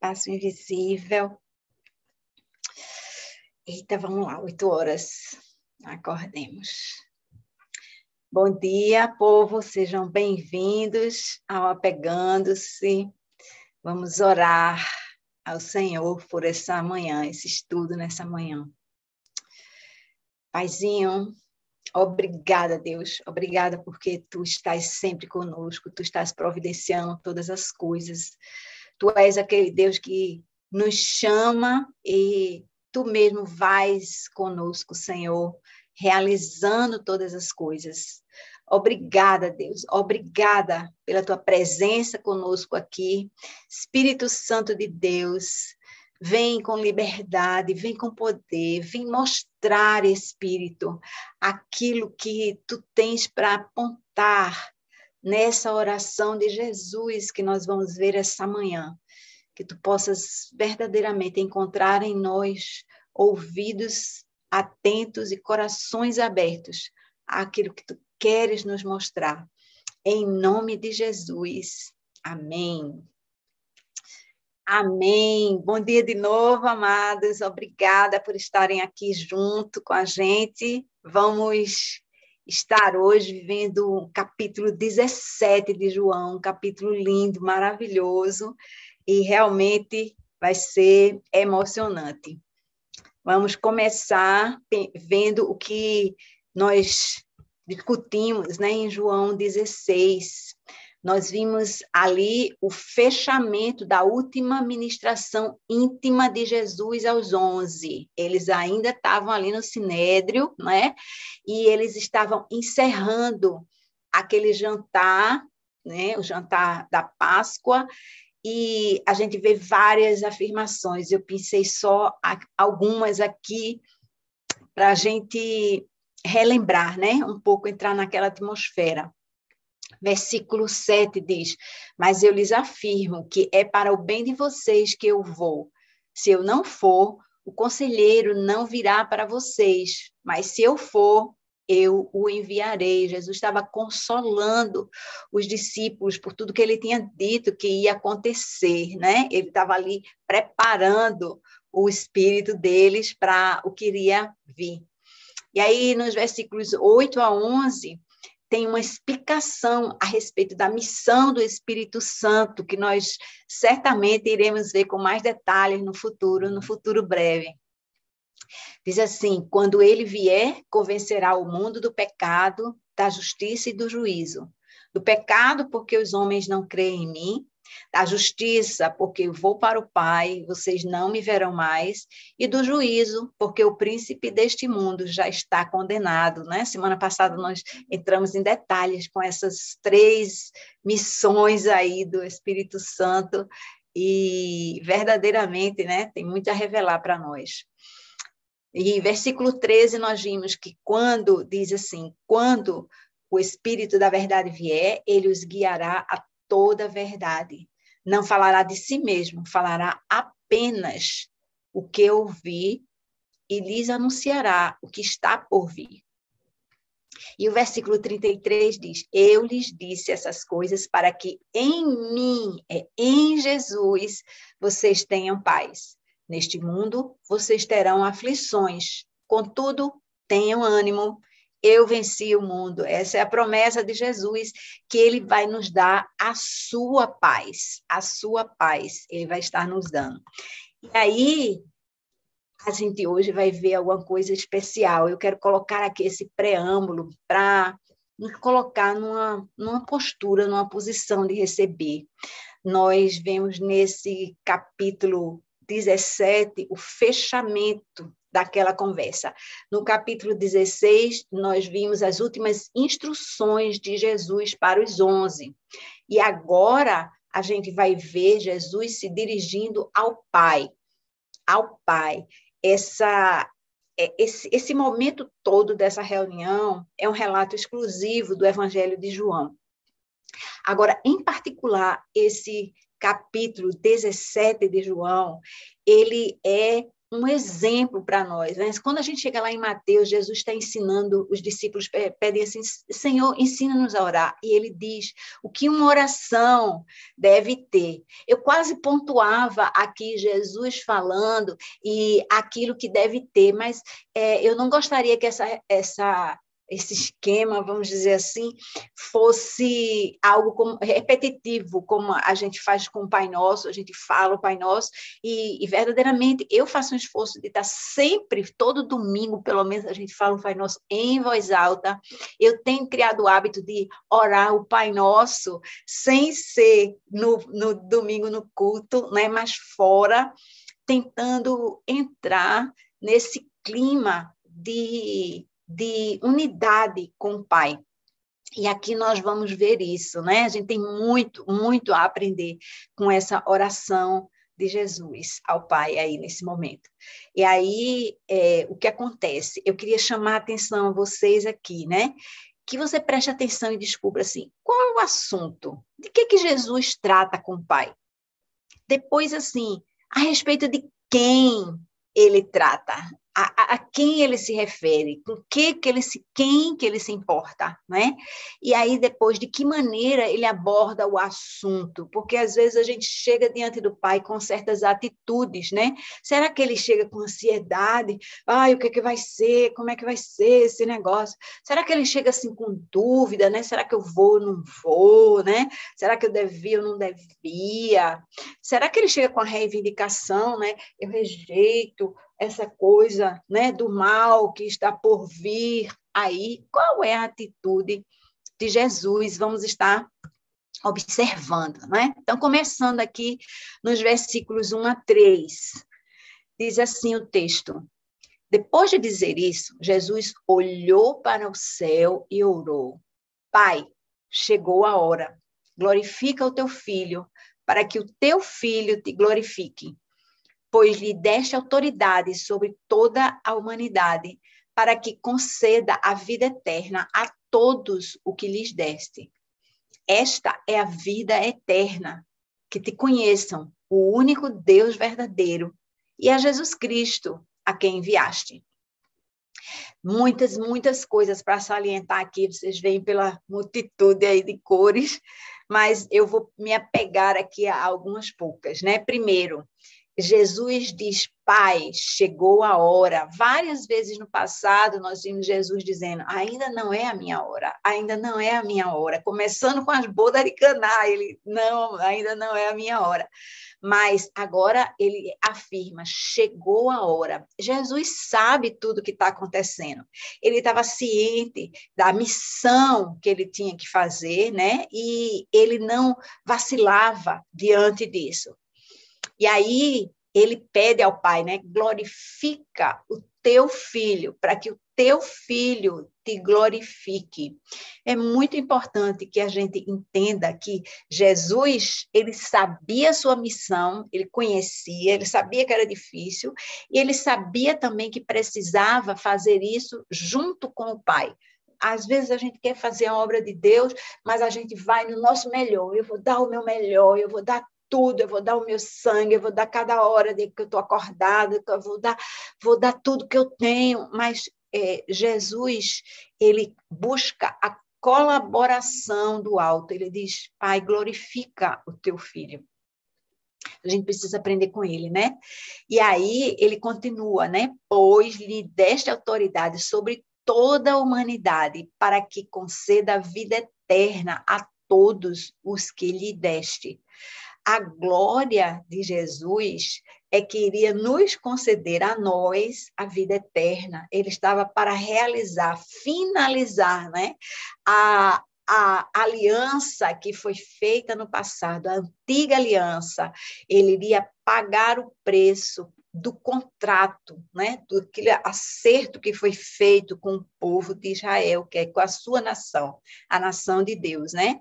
Passo invisível. Eita, vamos lá, 8 horas. Acordemos. Bom dia, povo, sejam bem-vindos ao Apegando-se. Vamos orar ao Senhor por essa manhã, esse estudo nessa manhã. Paizinho, obrigada, Deus. Obrigada porque Tu estás sempre conosco, Tu estás providenciando todas as coisas. Tu és aquele Deus que nos chama e Tu mesmo vais conosco, Senhor, realizando todas as coisas. Obrigada, Deus. Obrigada pela Tua presença conosco aqui. Espírito Santo de Deus, vem com liberdade, vem com poder, vem mostrar, Espírito, aquilo que Tu tens para apontar nessa oração de Jesus que nós vamos ver essa manhã. Que Tu possas verdadeiramente encontrar em nós ouvidos atentos e corações abertos àquilo que Tu queres nos mostrar. Em nome de Jesus. Amém. Amém. Bom dia de novo, amados. Obrigada por estarem aqui junto com a gente. Vamos estar hoje vivendo o capítulo 17 de João, um capítulo lindo, maravilhoso, e realmente vai ser emocionante. Vamos começar vendo o que nós discutimos, né, em João 16. Nós vimos ali o fechamento da última ministração íntima de Jesus aos 11. Eles ainda estavam ali no Sinédrio, né? E eles estavam encerrando aquele jantar, né? O jantar da Páscoa, e a gente vê várias afirmações. Eu pensei só algumas aqui para a gente relembrar, né? Um pouco, entrar naquela atmosfera. Versículo 7 diz: mas eu lhes afirmo que é para o bem de vocês que eu vou. Se eu não for, o conselheiro não virá para vocês, mas se eu for, eu o enviarei. Jesus estava consolando os discípulos por tudo que ele tinha dito que ia acontecer, né? Ele estava ali preparando o espírito deles para o que iria vir. E aí, nos versículos 8 a 11, tem uma explicação a respeito da missão do Espírito Santo, que nós certamente iremos ver com mais detalhes no futuro breve. Diz assim: quando ele vier, convencerá o mundo do pecado, da justiça e do juízo. Do pecado, porque os homens não creem em mim. Da justiça, porque eu vou para o Pai, vocês não me verão mais. E do juízo, porque o príncipe deste mundo já está condenado, né? Semana passada nós entramos em detalhes com essas 3 missões aí do Espírito Santo, e verdadeiramente, né, tem muito a revelar para nós. E versículo 13 nós vimos que quando, diz assim, quando o Espírito da verdade vier, ele os guiará a toda a verdade. Não falará de si mesmo, falará apenas o que ouvi e lhes anunciará o que está por vir. E o versículo 33 diz: eu lhes disse essas coisas para que em mim, em Jesus, vocês tenham paz. Neste mundo, vocês terão aflições. Contudo, tenham ânimo. Eu venci o mundo. Essa é a promessa de Jesus, que ele vai nos dar a sua paz. A sua paz ele vai estar nos dando. E aí, a gente hoje vai ver alguma coisa especial. Eu quero colocar aqui esse preâmbulo para nos colocar numa postura, numa posição de receber. Nós vemos nesse capítulo 17 o fechamento daquela conversa. No capítulo 16, nós vimos as últimas instruções de Jesus para os 11. E agora a gente vai ver Jesus se dirigindo ao Pai. Ao Pai. Esse momento todo dessa reunião é um relato exclusivo do Evangelho de João. Agora, em particular, esse capítulo 17 de João, ele é um exemplo para nós, né? Quando a gente chega lá em Mateus, Jesus está ensinando, os discípulos pedem assim, Senhor, ensina-nos a orar. E ele diz o que uma oração deve ter. Eu quase pontuava aqui Jesus falando e aquilo que deve ter, mas eu não gostaria que esse esquema, vamos dizer assim, fosse algo repetitivo, como a gente faz com o Pai Nosso, a gente fala o Pai Nosso, e verdadeiramente eu faço um esforço de estar sempre, todo domingo, pelo menos, a gente fala o Pai Nosso em voz alta. Eu tenho criado o hábito de orar o Pai Nosso, sem ser no domingo no culto, né, mas fora, tentando entrar nesse clima de unidade com o Pai. E aqui nós vamos ver isso, né? A gente tem muito, muito a aprender com essa oração de Jesus ao Pai aí nesse momento. E aí, o que acontece? Eu queria chamar a atenção a vocês aqui, né? Que você preste atenção e descubra, assim, qual é o assunto? De que Jesus trata com o Pai? Depois, assim, a respeito de quem ele trata, a quem ele se refere, com quem que ele se importa, né? E aí depois de que maneira ele aborda o assunto, porque às vezes a gente chega diante do Pai com certas atitudes, né? Será que ele chega com ansiedade? Ai, o que vai ser? Como é que vai ser esse negócio? Será que ele chega assim com dúvida, né? Será que eu vou ou não vou, né? Será que eu devia ou não devia? Será que ele chega com a reivindicação, né? Eu rejeito essa coisa, né, do mal que está por vir aí. Qual é a atitude de Jesus? Vamos estar observando, né? Então, começando aqui nos versículos 1 a 3, diz assim o texto: depois de dizer isso, Jesus olhou para o céu e orou: Pai, chegou a hora, glorifica o teu filho, para que o teu filho te glorifique, pois lhe deste autoridade sobre toda a humanidade, para que conceda a vida eterna a todos o que lhes deste. Esta é a vida eterna, que te conheçam, o único Deus verdadeiro, e a Jesus Cristo, a quem enviaste. Muitas, muitas coisas para salientar aqui, vocês veem pela multitude aí de cores, mas eu vou me apegar aqui a algumas poucas, né? Primeiro, Jesus diz, Pai, chegou a hora. Várias vezes no passado nós vimos Jesus dizendo, ainda não é a minha hora, ainda não é a minha hora. Começando com as bodas de Caná, ele, não, ainda não é a minha hora. Mas agora ele afirma, chegou a hora. Jesus sabe tudo o que está acontecendo. Ele estava ciente da missão que ele tinha que fazer, né? E ele não vacilava diante disso. E aí ele pede ao Pai, né? Glorifica o teu filho, para que o teu filho te glorifique. É muito importante que a gente entenda que Jesus, ele sabia a sua missão, ele conhecia, ele sabia que era difícil, e ele sabia também que precisava fazer isso junto com o Pai. Às vezes a gente quer fazer a obra de Deus, mas a gente vai no nosso melhor, eu vou dar o meu melhor, eu vou dar tudo, eu vou dar o meu sangue, eu vou dar cada hora de que eu estou acordada, eu vou dar tudo que eu tenho, mas Jesus, ele busca a colaboração do alto, ele diz, Pai, glorifica o teu filho. A gente precisa aprender com ele, né? E aí ele continua, né? Pois lhe deste autoridade sobre toda a humanidade, para que conceda a vida eterna a todos os que lhe deste. A glória de Jesus é que iria nos conceder a nós a vida eterna. Ele estava para realizar, finalizar, né? A aliança que foi feita no passado, a antiga aliança. Ele iria pagar o preço do contrato, né? Do aquele acerto que foi feito com o povo de Israel, que é com a sua nação, a nação de Deus, né?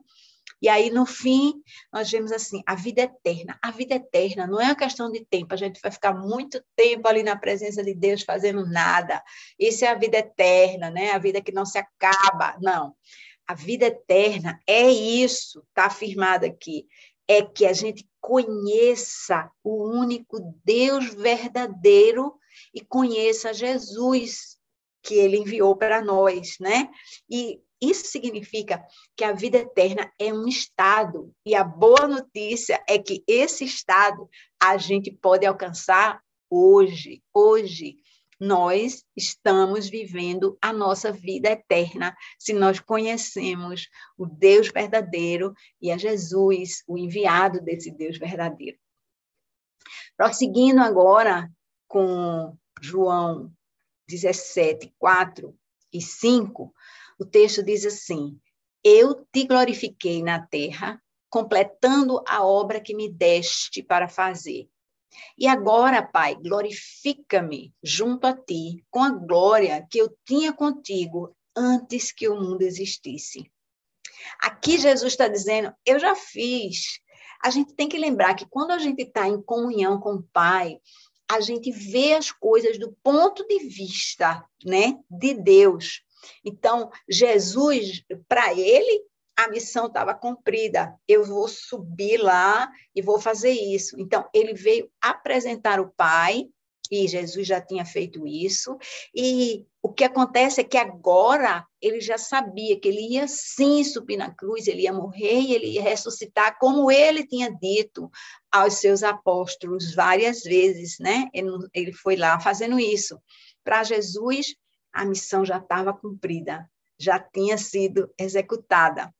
E aí, no fim, nós vemos assim, a vida eterna. A vida eterna não é uma questão de tempo, a gente vai ficar muito tempo ali na presença de Deus fazendo nada. Isso é a vida eterna, né? A vida que não se acaba. Não. A vida eterna é isso, está afirmado aqui. é que a gente conheça o único Deus verdadeiro e conheça Jesus que ele enviou para nós, né? E isso significa que a vida eterna é um estado, e a boa notícia é que esse estado a gente pode alcançar hoje. Hoje nós estamos vivendo a nossa vida eterna se nós conhecemos o Deus verdadeiro e a Jesus, o enviado desse Deus verdadeiro. Prosseguindo agora com João 17, 4 e 5, o texto diz assim: eu te glorifiquei na terra, completando a obra que me deste para fazer. E agora, Pai, glorifica-me junto a ti com a glória que eu tinha contigo antes que o mundo existisse. Aqui Jesus está dizendo, eu já fiz. A gente tem que lembrar que quando a gente está em comunhão com o Pai, a gente vê as coisas do ponto de vista, né, de Deus. Então, Jesus, para ele, a missão estava cumprida. Eu vou subir lá e vou fazer isso. Então, ele veio apresentar o Pai, e Jesus já tinha feito isso. E o que acontece é que agora ele já sabia que ele ia sim subir na cruz, ele ia morrer e ele ia ressuscitar, como ele tinha dito aos seus apóstolos várias vezes, né? Ele foi lá fazendo isso. Para Jesus, a missão já estava cumprida, já tinha sido executada.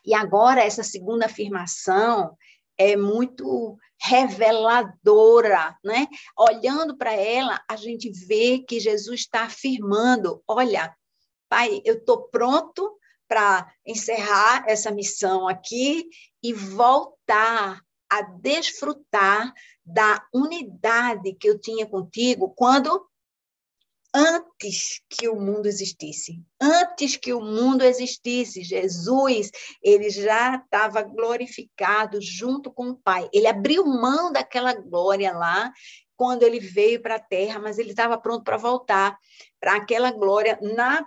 E agora, essa segunda afirmação é muito reveladora, né? Olhando para ela, a gente vê que Jesus está afirmando, olha, Pai, eu estou pronto para encerrar essa missão aqui e voltar a desfrutar da unidade que eu tinha contigo antes que o mundo existisse. Antes que o mundo existisse, Jesus, ele já estava glorificado junto com o Pai. Ele abriu mão daquela glória lá, quando ele veio para a terra, mas ele estava pronto para voltar para aquela glória na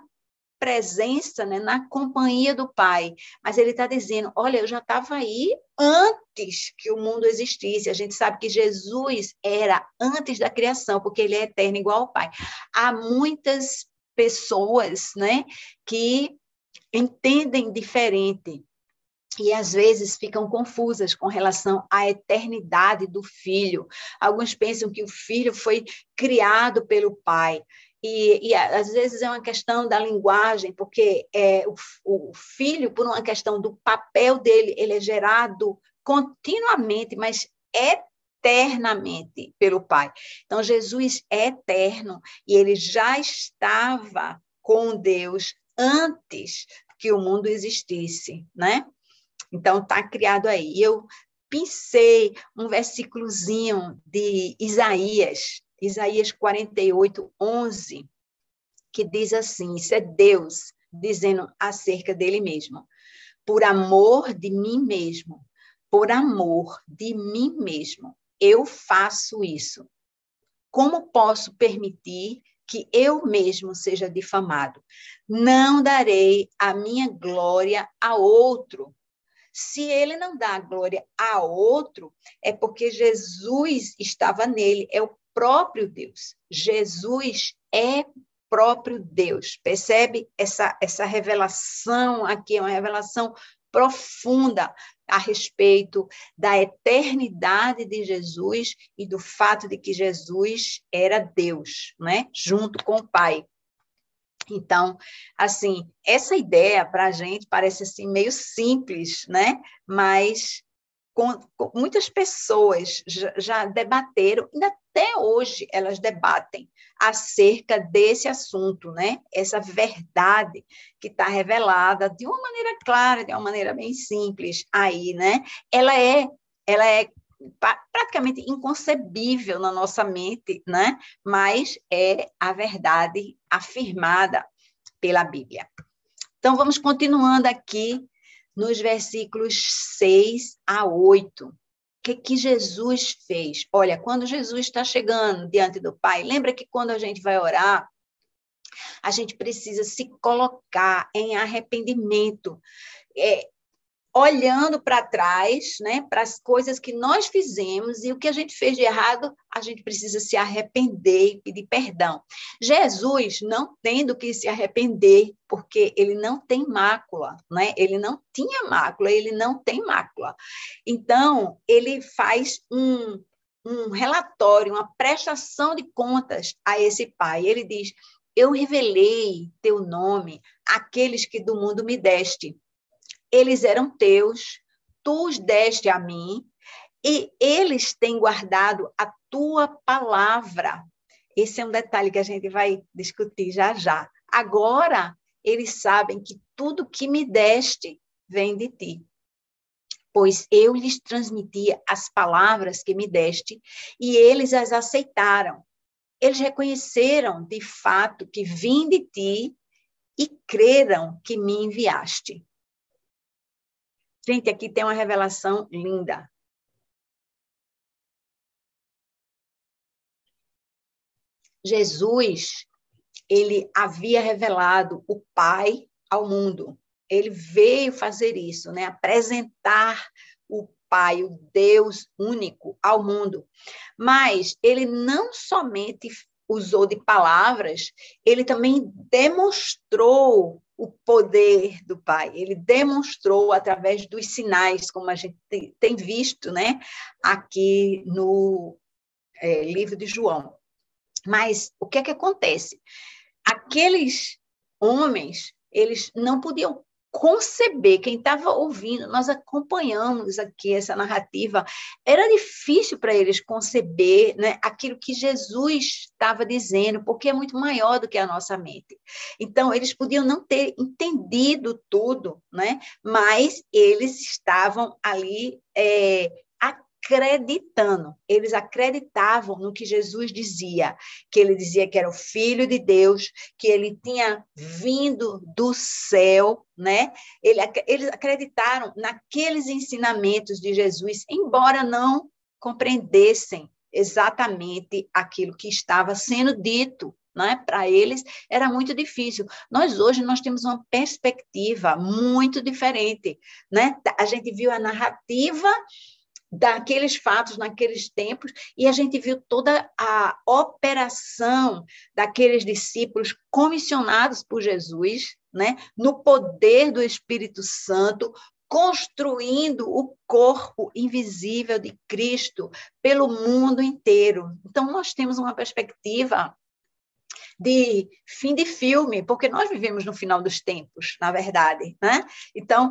presença, né, na companhia do Pai. Mas ele está dizendo, olha, eu já estava aí antes que o mundo existisse. A gente sabe que Jesus era antes da criação, porque ele é eterno igual ao Pai. Há muitas pessoas, né, que entendem diferente e às vezes ficam confusas com relação à eternidade do filho. Alguns pensam que o filho foi criado pelo pai. E às vezes é uma questão da linguagem, porque o filho, por uma questão do papel dele, ele é gerado continuamente, mas eternamente pelo Pai. Então, Jesus é eterno e ele já estava com Deus antes que o mundo existisse, né? Então, está criado aí. Eu pensei um versículozinho de Isaías 48, 11, que diz assim, isso é Deus dizendo acerca dele mesmo. Por amor de mim mesmo, por amor de mim mesmo, eu faço isso. Como posso permitir que eu mesmo seja difamado? Não darei a minha glória a outro. Se ele não dá a glória a outro, é porque Jesus estava nele, é o próprio Deus. Jesus é próprio Deus. Percebe essa revelação aqui? É uma revelação profunda a respeito da eternidade de Jesus e do fato de que Jesus era Deus, né? Junto com o Pai. Então, assim, essa ideia para a gente parece assim, meio simples, né? Mas com muitas pessoas já debateram, ainda até hoje elas debatem acerca desse assunto, né? Essa verdade que está revelada de uma maneira clara, de uma maneira bem simples aí, né? Ela é praticamente inconcebível na nossa mente, né? Mas é a verdade afirmada pela Bíblia. Então, vamos continuando aqui nos versículos 6 a 8. O que Jesus fez? Olha, quando Jesus está chegando diante do Pai, lembra que quando a gente vai orar, a gente precisa se colocar em arrependimento. olhando para trás, né, para as coisas que nós fizemos e o que a gente fez de errado, a gente precisa se arrepender e pedir perdão. Jesus não tendo que se arrepender, porque ele não tem mácula, né? Ele não tinha mácula, ele não tem mácula. Então, ele faz um relatório, uma prestação de contas a esse pai. Ele diz: eu revelei teu nome àqueles que do mundo me deste. Eles eram teus, tu os deste a mim, e eles têm guardado a tua palavra. Esse é um detalhe que a gente vai discutir já já. Agora, eles sabem que tudo que me deste vem de ti, pois eu lhes transmiti as palavras que me deste, e eles as aceitaram. Eles reconheceram, de fato, que vim de ti e creram que me enviaste. Gente, aqui tem uma revelação linda. Jesus, ele havia revelado o Pai ao mundo. Ele veio fazer isso, né? Apresentar o Pai, o Deus único, ao mundo. Mas ele não somente usou de palavras, ele também demonstrou o poder do Pai. Ele demonstrou através dos sinais, como a gente tem visto, né? Aqui no livro de João. Mas o que é que acontece? Aqueles homens, eles não podiam conceber, quem estava ouvindo, nós acompanhamos aqui essa narrativa, era difícil para eles conceber, né, aquilo que Jesus estava dizendo, porque é muito maior do que a nossa mente. Então, eles podiam não ter entendido tudo, né, mas eles estavam ali acreditando, eles acreditavam no que Jesus dizia, que ele dizia que era o Filho de Deus, que ele tinha vindo do céu, né? Eles acreditaram naqueles ensinamentos de Jesus, embora não compreendessem exatamente aquilo que estava sendo dito, né? Para eles era muito difícil. Nós temos uma perspectiva muito diferente, né? A gente viu a narrativa daqueles fatos naqueles tempos, e a gente viu toda a operação daqueles discípulos comissionados por Jesus, né, no poder do Espírito Santo, construindo o corpo invisível de Cristo pelo mundo inteiro. Então, nós temos uma perspectiva de fim de filme, porque nós vivemos no final dos tempos, na verdade, né? Então,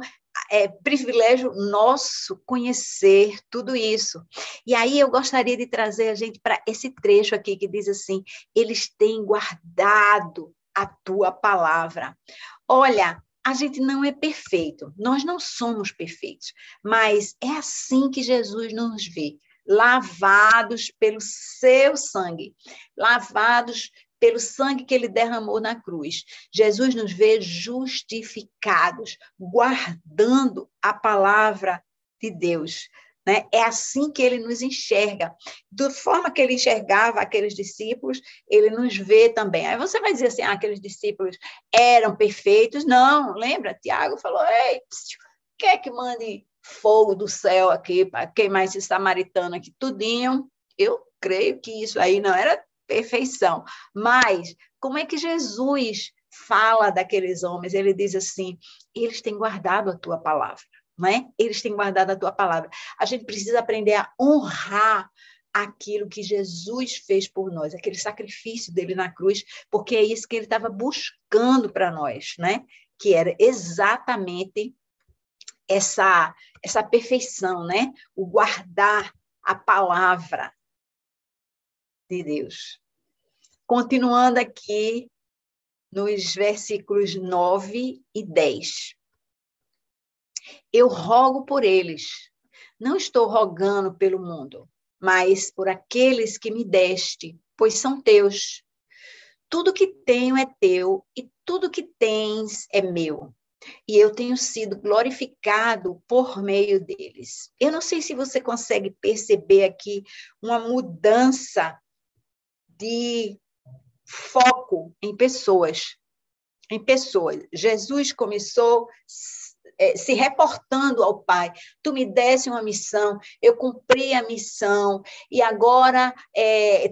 é privilégio nosso conhecer tudo isso. E aí eu gostaria de trazer a gente para esse trecho aqui que diz assim: eles têm guardado a tua palavra. Olha, a gente não é perfeito, nós não somos perfeitos, mas é assim que Jesus nos vê, lavados pelo seu sangue, lavados pelo sangue que ele derramou na cruz. Jesus nos vê justificados, guardando a palavra de Deus. Né? É assim que ele nos enxerga. Da forma que ele enxergava aqueles discípulos, ele nos vê também. Aí você vai dizer assim, aqueles discípulos eram perfeitos? Não, lembra? Tiago falou, ei, quer que mande fogo do céu aqui para queimar esse samaritano aqui tudinho? Eu creio que isso aí não era perfeição. Mas como é que Jesus fala daqueles homens? Ele diz assim: eles têm guardado a tua palavra, não é? Eles têm guardado a tua palavra. A gente precisa aprender a honrar aquilo que Jesus fez por nós, aquele sacrifício dele na cruz, porque é isso que ele estava buscando para nós, né? Que era exatamente essa perfeição, né? O guardar a palavra de Deus. Continuando aqui nos versículos 9 e 10. Eu rogo por eles, não estou rogando pelo mundo, mas por aqueles que me deste, pois são teus. Tudo que tenho é teu e tudo que tens é meu. E eu tenho sido glorificado por meio deles. Eu não sei se você consegue perceber aqui uma mudança de foco em pessoas. Jesus começou se reportando ao Pai. Tu me deste uma missão, eu cumpri a missão, e agora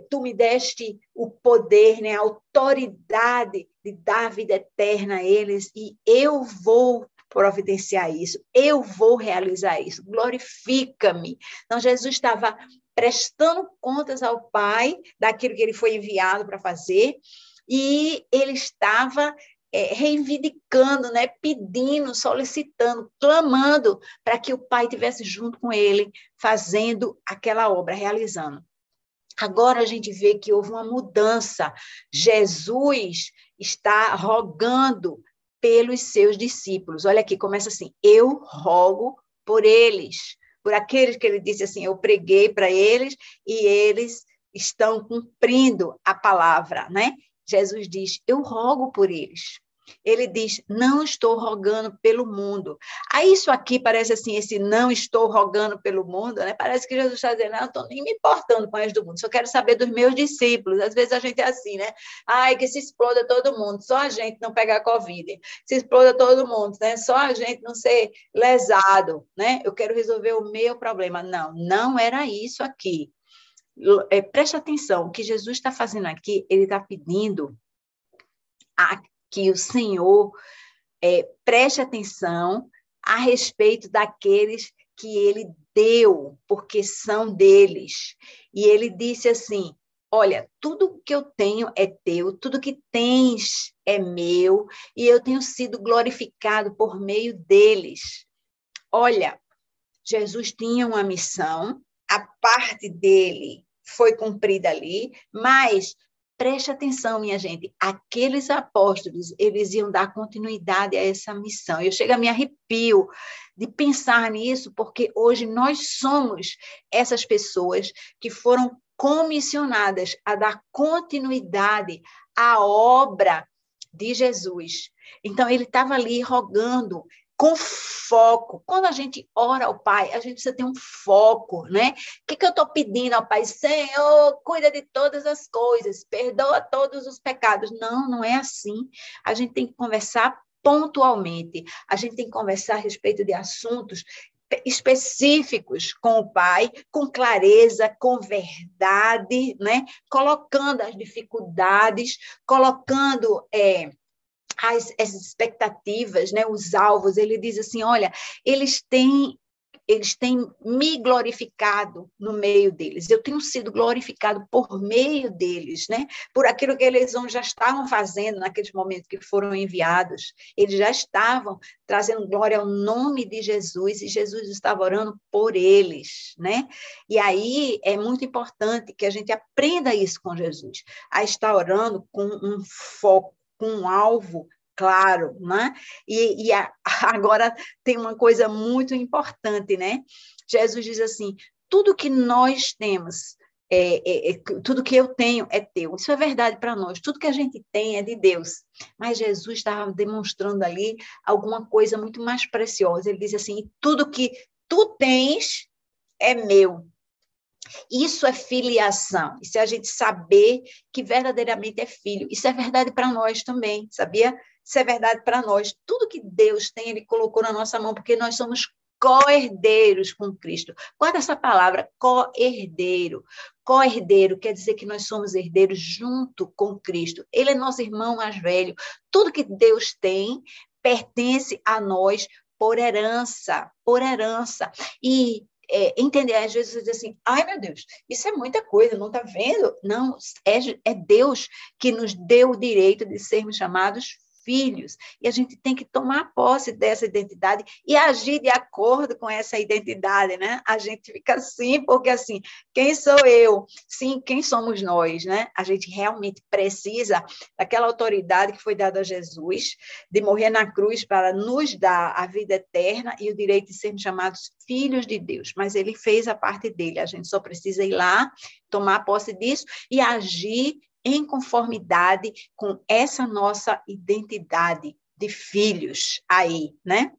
tu me deste o poder, né, a autoridade de dar vida eterna a eles, e eu vou providenciar isso, eu vou realizar isso, glorifica-me. Então, Jesus estava prestando contas ao Pai daquilo que ele foi enviado para fazer, e ele estava reivindicando, né, pedindo, solicitando, clamando para que o Pai estivesse junto com ele, fazendo aquela obra, realizando. Agora a gente vê que houve uma mudança. Jesus está rogando pelos seus discípulos. Olha aqui, começa assim: eu rogo por eles, por aqueles que ele disse assim, eu preguei para eles e eles estão cumprindo a palavra, né? Jesus diz, eu rogo por eles. Ele diz, não estou rogando pelo mundo. Aí isso aqui parece assim, esse não estou rogando pelo mundo, né? Parece que Jesus está dizendo, não estou nem me importando com as do mundo, só quero saber dos meus discípulos. Às vezes a gente é assim, né? Ai, que se exploda todo mundo, só a gente não pegar Covid. Se exploda todo mundo, né? Só a gente não ser lesado, né? Eu quero resolver o meu problema. Não, não era isso aqui. Preste atenção, o que Jesus está fazendo aqui, ele está pedindo que o Senhor preste atenção a respeito daqueles que ele deu, porque são deles. E ele disse assim, olha, tudo que eu tenho é teu, tudo que tens é meu, e eu tenho sido glorificado por meio deles. Olha, Jesus tinha uma missão, a parte dele foi cumprida ali, mas preste atenção, minha gente, aqueles apóstolos, eles iam dar continuidade a essa missão. Eu chego a me arrepio de pensar nisso, porque hoje nós somos essas pessoas que foram comissionadas a dar continuidade à obra de Jesus. Então, ele estava ali rogando com foco. Quando a gente ora ao Pai, a gente precisa ter um foco, né? O que eu estou pedindo ao Pai? Senhor, cuida de todas as coisas, perdoa todos os pecados. Não, não é assim. A gente tem que conversar pontualmente. A gente tem que conversar a respeito de assuntos específicos com o Pai, com clareza, com verdade, né? Colocando as dificuldades, colocando as expectativas, né, os alvos. Ele diz assim, olha, eles têm me glorificado no meio deles, eu tenho sido glorificado por meio deles, né? Por aquilo que eles já estavam fazendo naqueles momentos que foram enviados, eles já estavam trazendo glória ao nome de Jesus, e Jesus estava orando por eles, né? E aí é muito importante que a gente aprenda isso com Jesus, a estar orando com um foco, com um alvo claro, né? Agora tem uma coisa muito importante, né? Jesus diz assim, tudo que nós temos, tudo que eu tenho é teu. Isso é verdade para nós, tudo que a gente tem é de Deus. Mas Jesus estava demonstrando ali alguma coisa muito mais preciosa. Ele diz assim, tudo que tu tens é meu. Isso é filiação, isso é a gente saber que verdadeiramente é filho. Isso é verdade para nós também, sabia? Isso é verdade para nós. Tudo que Deus tem, Ele colocou na nossa mão, porque nós somos co-herdeiros com Cristo. Guarda essa palavra, co-herdeiro. Co-herdeiro quer dizer que nós somos herdeiros junto com Cristo. Ele é nosso irmão mais velho. Tudo que Deus tem pertence a nós por herança, por herança. E entender, às vezes você diz assim, ai meu Deus, isso é muita coisa, não está vendo? Não, é Deus que nos deu o direito de sermos chamados filhos, e a gente tem que tomar posse dessa identidade e agir de acordo com essa identidade, né? A gente fica assim, porque assim, quem sou eu? Sim, quem somos nós, né? A gente realmente precisa daquela autoridade que foi dada a Jesus, de morrer na cruz para nos dar a vida eterna e o direito de sermos chamados filhos de Deus, mas ele fez a parte dele, a gente só precisa ir lá, tomar posse disso e agir em conformidade com essa nossa identidade de filhos aí, né?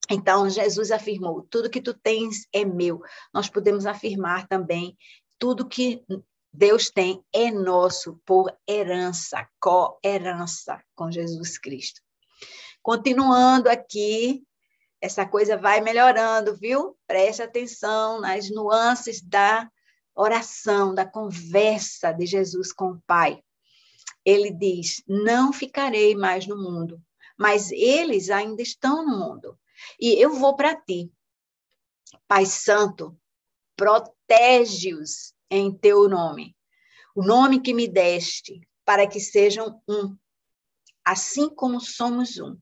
Então, Jesus afirmou, tudo que tu tens é meu. Nós podemos afirmar também, tudo que Deus tem é nosso por herança, co-herança com Jesus Cristo. Continuando aqui, essa coisa vai melhorando, viu? Preste atenção nas nuances da oração, da conversa de Jesus com o Pai. Ele diz: não ficarei mais no mundo, mas eles ainda estão no mundo. E eu vou para ti. Pai Santo, protege-os em teu nome, o nome que me deste, para que sejam um, assim como somos um.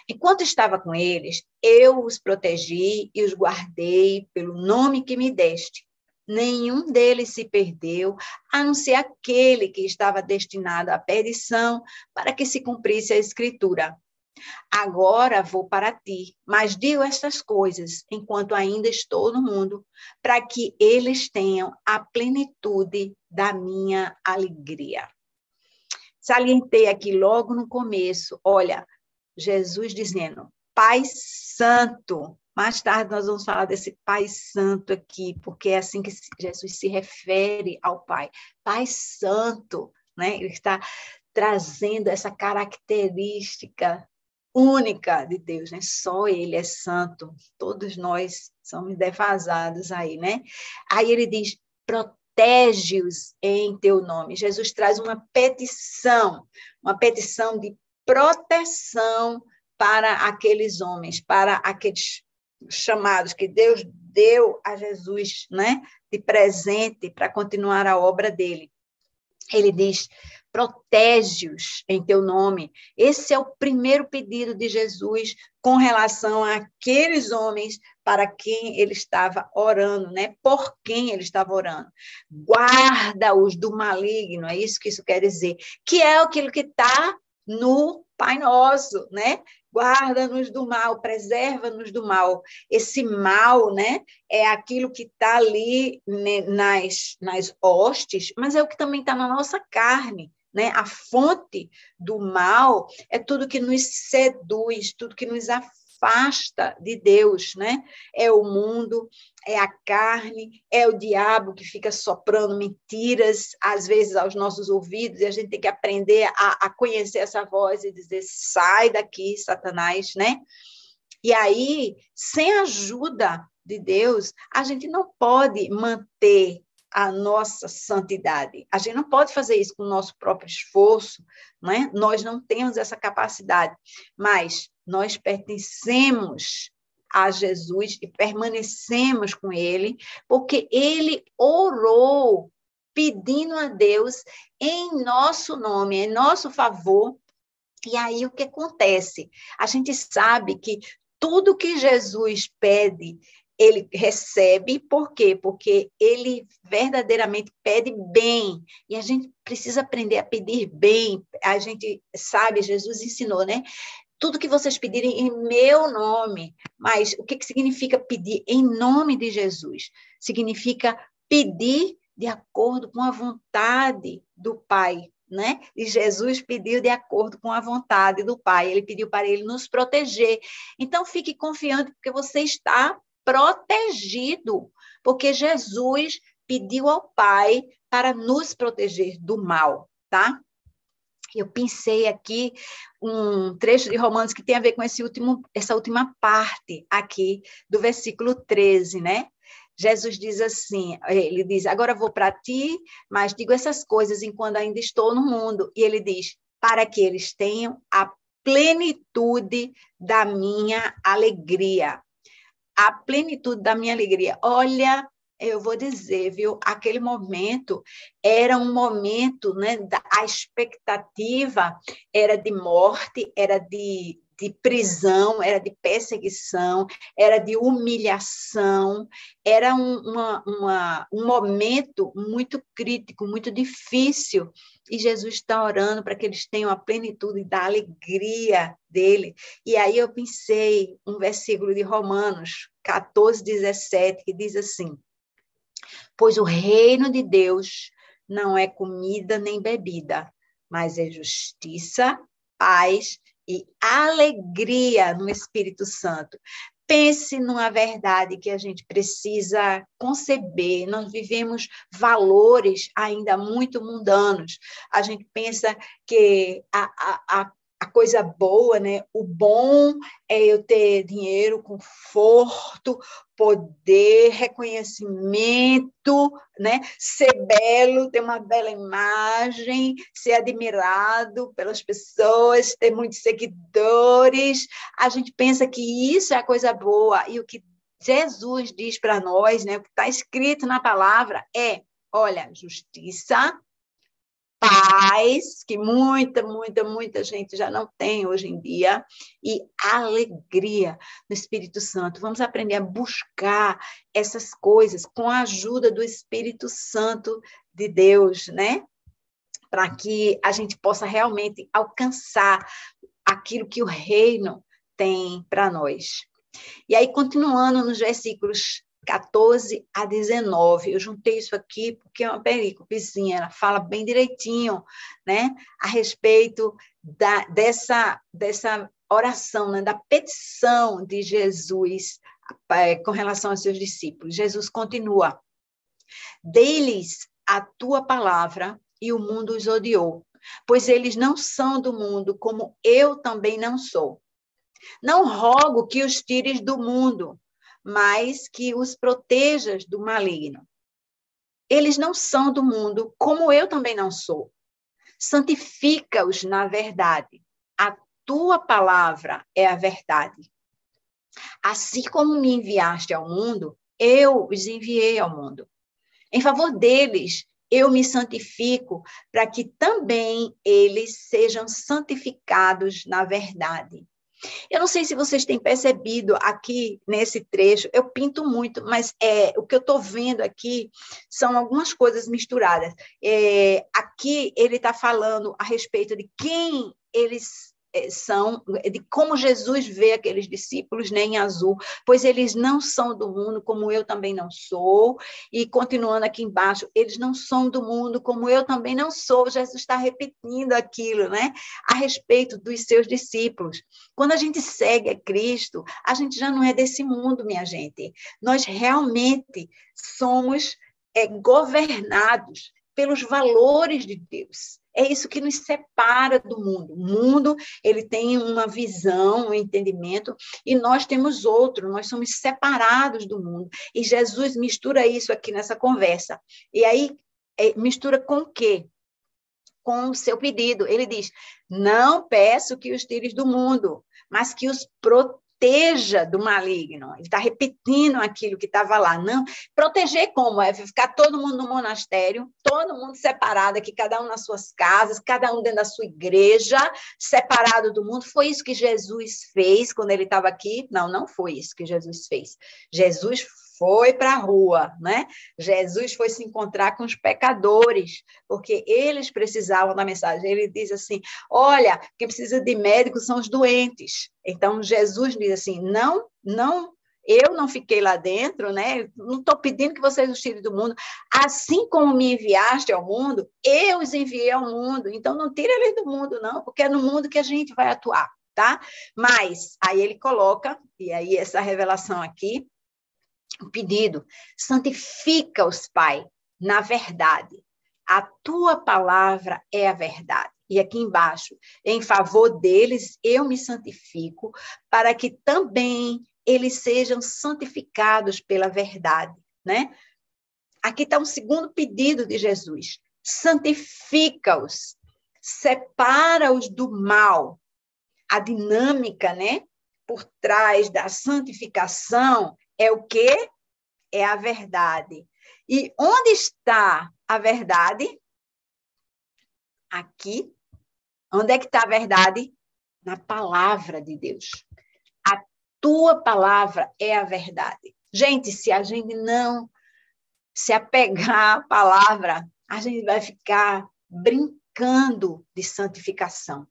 Enquanto estava com eles, eu os protegi e os guardei pelo nome que me deste. Nenhum deles se perdeu, a não ser aquele que estava destinado à perdição, para que se cumprisse a Escritura. Agora vou para ti, mas digo estas coisas enquanto ainda estou no mundo, para que eles tenham a plenitude da minha alegria. Salientei aqui logo no começo, olha, Jesus dizendo, Pai Santo. Mais tarde nós vamos falar desse Pai Santo aqui, porque é assim que Jesus se refere ao Pai. Pai Santo, né? Ele está trazendo essa característica única de Deus, né? Só Ele é santo. Todos nós somos defasados aí, né? Aí ele diz, protege-os em teu nome. Jesus traz uma petição de proteção para aqueles homens, para aqueles chamados que Deus deu a Jesus, né, de presente para continuar a obra dele. Ele diz, protege-os em teu nome. Esse é o primeiro pedido de Jesus com relação àqueles homens para quem ele estava orando, né? Por quem ele estava orando. Guarda-os do maligno, é isso que isso quer dizer, que é aquilo que está no Pai Nosso, né? Guarda-nos do mal, preserva-nos do mal. Esse mal, né, é aquilo que está ali, né, nas hostes, mas é o que também está na nossa carne, né? A fonte do mal é tudo que nos seduz, tudo que nos afasta de Deus, né? É o mundo, é a carne, é o diabo que fica soprando mentiras, às vezes, aos nossos ouvidos, e a gente tem que aprender a conhecer essa voz e dizer, sai daqui, Satanás, né? E aí, sem a ajuda de Deus, a gente não pode manter a nossa santidade. A gente não pode fazer isso com o nosso próprio esforço, né? Nós não temos essa capacidade, mas nós pertencemos a Jesus e permanecemos com ele, porque ele orou pedindo a Deus em nosso nome, em nosso favor. E aí o que acontece? A gente sabe que tudo que Jesus pede, ele recebe, por quê? Porque ele verdadeiramente pede bem, e a gente precisa aprender a pedir bem. A gente sabe, Jesus ensinou, né? Tudo que vocês pedirem em meu nome, mas o que significa pedir em nome de Jesus? Significa pedir de acordo com a vontade do Pai, né? E Jesus pediu de acordo com a vontade do Pai, ele pediu para ele nos proteger. Então, fique confiante, porque você está protegido, porque Jesus pediu ao Pai para nos proteger do mal, tá? Eu pensei aqui um trecho de Romanos que tem a ver com essa última parte aqui do versículo 13, né? Jesus diz assim, ele diz, agora vou para ti, mas digo essas coisas enquanto ainda estou no mundo. E ele diz, para que eles tenham a plenitude da minha alegria. A plenitude da minha alegria. Olha, eu vou dizer, viu, aquele momento era um momento, né, a expectativa era de morte, era de prisão, era de perseguição, era de humilhação, era um momento muito crítico, muito difícil, e Jesus está orando para que eles tenham a plenitude da alegria dele. E aí eu pensei um versículo de Romanos 14, 17, que diz assim, pois o reino de Deus não é comida nem bebida, mas é justiça, paz e alegria no Espírito Santo. Pense numa verdade que a gente precisa conceber. Nós vivemos valores ainda muito mundanos. A gente pensa que a coisa boa, né? O bom é eu ter dinheiro, conforto, poder, reconhecimento, né? Ser belo, ter uma bela imagem, ser admirado pelas pessoas, ter muitos seguidores. A gente pensa que isso é a coisa boa, e o que Jesus diz para nós, né? O que está escrito na palavra é, olha, justiça, paz, que muita gente já não tem hoje em dia, e alegria no Espírito Santo. Vamos aprender a buscar essas coisas com a ajuda do Espírito Santo de Deus, né? Para que a gente possa realmente alcançar aquilo que o reino tem para nós. E aí, continuando nos versículos 14 a 19. Eu juntei isso aqui porque é uma perícopezinha, ela fala bem direitinho, né, a respeito dessa oração, né, da petição de Jesus com relação aos seus discípulos. Jesus continua: dê-lhes a tua palavra e o mundo os odiou, pois eles não são do mundo, como eu também não sou. Não rogo que os tires do mundo, mas que os protejas do maligno. Eles não são do mundo, como eu também não sou. Santifica-os na verdade. A tua palavra é a verdade. Assim como me enviaste ao mundo, eu os enviei ao mundo. Em favor deles, eu me santifico, para que também eles sejam santificados na verdade. Eu não sei se vocês têm percebido aqui nesse trecho, eu pinto muito, mas o que eu estou vendo aqui são algumas coisas misturadas. Aqui ele está falando a respeito de quem eles são, de como Jesus vê aqueles discípulos, né, em azul, pois eles não são do mundo, como eu também não sou. E continuando aqui embaixo, eles não são do mundo, como eu também não sou. Jesus está repetindo aquilo, né, a respeito dos seus discípulos. Quando a gente segue a Cristo, a gente já não é desse mundo, minha gente. Nós realmente somos governados pelos valores de Deus. É isso que nos separa do mundo. O mundo, ele tem uma visão, um entendimento, e nós temos outro, nós somos separados do mundo. E Jesus mistura isso aqui nessa conversa. E aí, mistura com o quê? Com o seu pedido. Ele diz: não peço que os tires do mundo, mas que os proteja do maligno. Ele está repetindo aquilo que estava lá. Não, proteger como? É ficar todo mundo no monastério, todo mundo separado aqui, cada um nas suas casas, cada um dentro da sua igreja, separado do mundo. Foi isso que Jesus fez quando ele estava aqui? Não, não foi isso que Jesus fez. Jesus foi para a rua, né? Jesus foi se encontrar com os pecadores, porque eles precisavam da mensagem. Ele diz assim: olha, quem precisa de médico são os doentes. Então, Jesus diz assim: não, eu não fiquei lá dentro, né? Não estou pedindo que vocês os tirem do mundo. Assim como me enviaste ao mundo, eu os enviei ao mundo. Então, não tire eles do mundo, não, porque é no mundo que a gente vai atuar, tá? Mas, aí ele coloca, e aí essa revelação aqui, o pedido: santifica-os, Pai, na verdade. A tua palavra é a verdade. E aqui embaixo, em favor deles, eu me santifico, para que também eles sejam santificados pela verdade, né? Aqui está um segundo pedido de Jesus: santifica-os, separa-os do mal. A dinâmica, né, por trás da santificação é o quê? É a verdade. E onde está a verdade? Aqui. Onde é que está a verdade? Na palavra de Deus. A tua palavra é a verdade. Gente, se a gente não se apegar à palavra, a gente vai ficar brincando de santificação.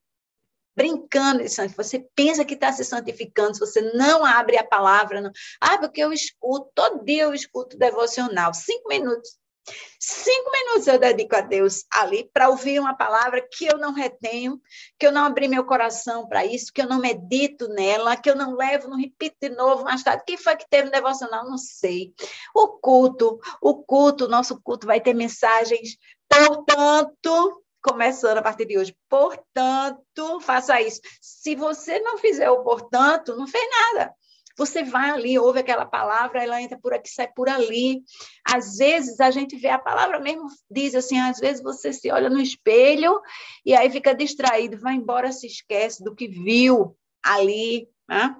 Brincando de santificação. Você pensa que está se santificando, se você não abre a palavra. Não. Porque eu escuto, todo dia eu escuto devocional, 5 minutos. 5 minutos eu dedico a Deus ali para ouvir uma palavra que eu não retenho, que eu não abri meu coração para isso, que eu não medito nela, que eu não levo, não repito de novo mais tarde. Quem foi que teve um devocional? Não sei. O nosso culto vai ter mensagens, portanto, começando a partir de hoje. Portanto, faça isso. Se você não fizer o portanto, não fez nada. Você vai ali, ouve aquela palavra, ela entra por aqui, sai por ali. Às vezes, a gente vê a palavra mesmo, diz assim, às vezes você se olha no espelho e aí fica distraído, vai embora, se esquece do que viu ali, né?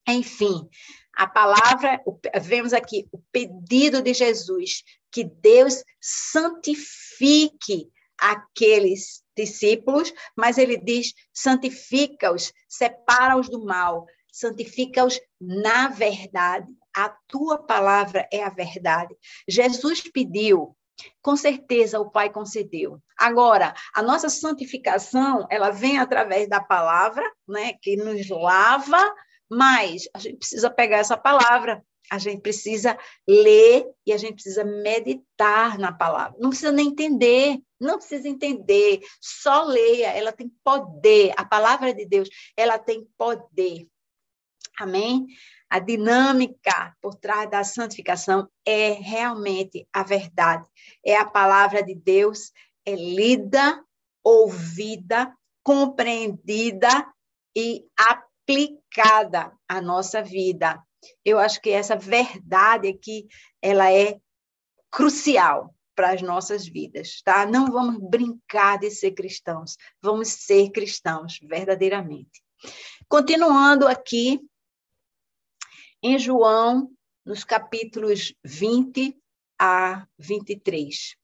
Enfim, a palavra, vemos aqui o pedido de Jesus, que Deus santifique aqueles discípulos, mas ele diz, santifica-os, separa-os do mal, santifica-os na verdade. A tua palavra é a verdade. Jesus pediu, com certeza o Pai concedeu. Agora, a nossa santificação, ela vem através da palavra, né, que nos lava, mas a gente precisa pegar essa palavra, a gente precisa ler e a gente precisa meditar na palavra. Não precisa nem entender, não precisa entender, só leia, ela tem poder. A palavra de Deus, ela tem poder. Amém? A dinâmica por trás da santificação é realmente a verdade. É a palavra de Deus, é lida, ouvida, compreendida e aplicada à nossa vida. Eu acho que essa verdade aqui, ela é crucial para as nossas vidas, tá? Não vamos brincar de ser cristãos, vamos ser cristãos verdadeiramente. Continuando aqui, em João, nos capítulos 20 a 23,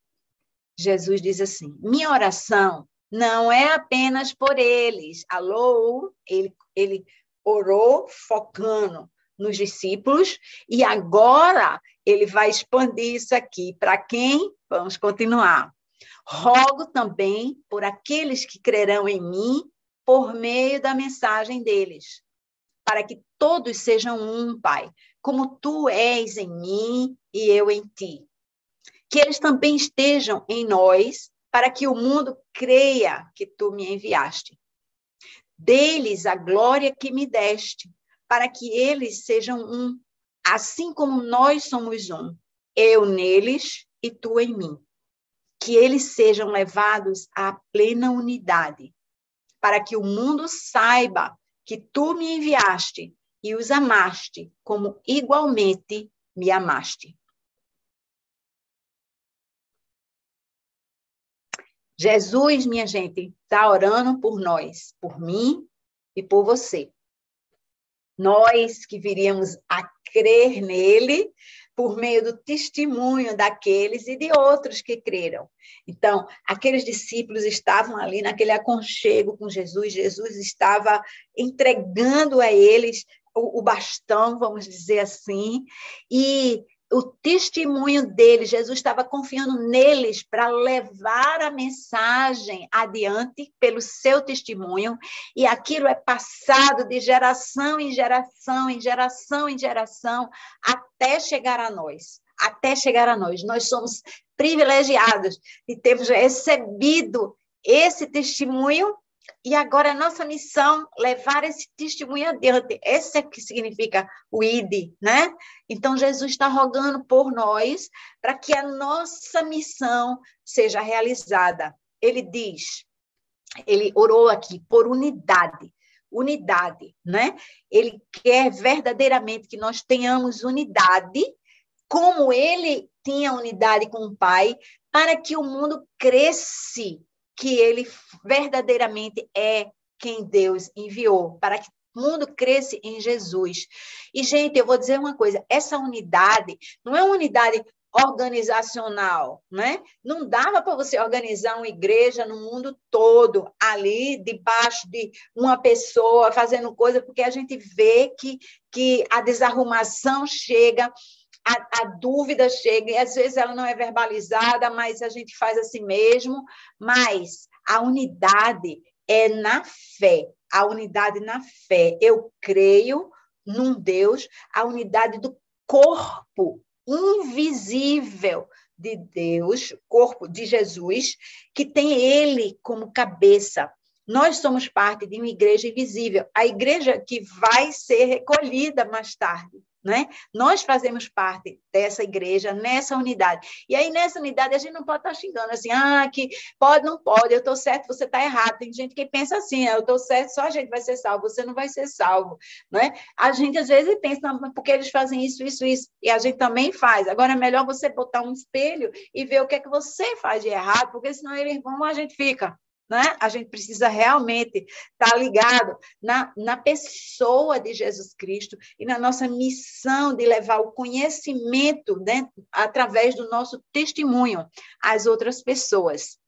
Jesus diz assim, minha oração não é apenas por eles. Alô? Ele orou focando nos discípulos e agora ele vai expandir isso aqui. Para quem? Vamos continuar. Rogo também por aqueles que crerão em mim por meio da mensagem deles, para que todos sejam um, Pai, como tu és em mim e eu em ti. Que eles também estejam em nós, para que o mundo creia que tu me enviaste. Dê-lhes a glória que me deste, para que eles sejam um, assim como nós somos um, eu neles e tu em mim. Que eles sejam levados à plena unidade, para que o mundo saiba que tu me enviaste e os amaste, como igualmente me amaste. Jesus, minha gente, está orando por nós, por mim e por você. Nós que viríamos a crer nele por meio do testemunho daqueles e de outros que creram. Então, aqueles discípulos estavam ali naquele aconchego com Jesus, Jesus estava entregando a eles o bastão, vamos dizer assim, e o testemunho deles, Jesus estava confiando neles para levar a mensagem adiante pelo seu testemunho, e aquilo é passado de geração em geração, em geração em geração, até chegar a nós. Até chegar a nós. Nós somos privilegiados de termos recebido esse testemunho, e agora é nossa missão levar esse testemunho adiante. Esse é o que significa o ID, né? Então, Jesus está rogando por nós para que a nossa missão seja realizada. Ele diz, ele orou aqui por unidade, né? Ele quer verdadeiramente que nós tenhamos unidade, como ele tinha unidade com o Pai, para que o mundo cresça que ele verdadeiramente é quem Deus enviou, para que o mundo cresça em Jesus. E, gente, eu vou dizer uma coisa, essa unidade não é uma unidade organizacional, né? Não dava para você organizar uma igreja no mundo todo, ali, debaixo de uma pessoa, fazendo coisa, porque a gente vê que a desarrumação chega, a dúvida chega, e às vezes ela não é verbalizada, mas a gente faz assim mesmo, mas a unidade é na fé, a unidade na fé. Eu creio num Deus, a unidade do corpo invisível de Deus, corpo de Jesus, que tem ele como cabeça. Nós somos parte de uma igreja invisível, a igreja que vai ser recolhida mais tarde, né? Nós fazemos parte dessa igreja, nessa unidade. E aí, nessa unidade, a gente não pode estar xingando assim, que pode, não pode, eu estou certo, você está errado. Tem gente que pensa assim, eu estou certo, só a gente vai ser salvo, você não vai ser salvo, né? A gente, às vezes, pensa, não, porque eles fazem isso, isso, isso, e a gente também faz. Agora, é melhor você botar um espelho e ver o que é que você faz de errado, porque senão eles vão, a gente fica. Né? A gente precisa realmente estar ligado na pessoa de Jesus Cristo e na nossa missão de levar o conhecimento, né, através do nosso testemunho às outras pessoas.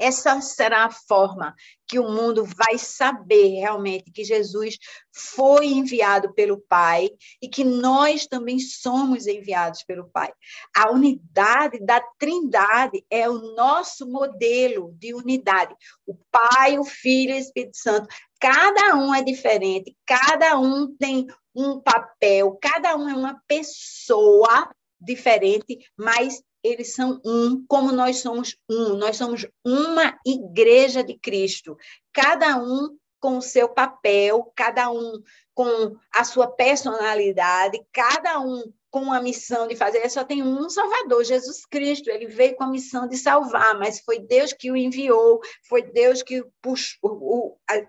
Essa será a forma que o mundo vai saber realmente que Jesus foi enviado pelo Pai e que nós também somos enviados pelo Pai. A unidade da Trindade é o nosso modelo de unidade. O Pai, o Filho e o Espírito Santo. Cada um é diferente, cada um tem um papel, cada um é uma pessoa diferente, mas eles são um, como nós somos uma igreja de Cristo, cada um com o seu papel, cada um com a sua personalidade, cada um com a missão de fazer. Só tem um Salvador, Jesus Cristo. Ele veio com a missão de salvar, mas foi Deus que o enviou, foi Deus que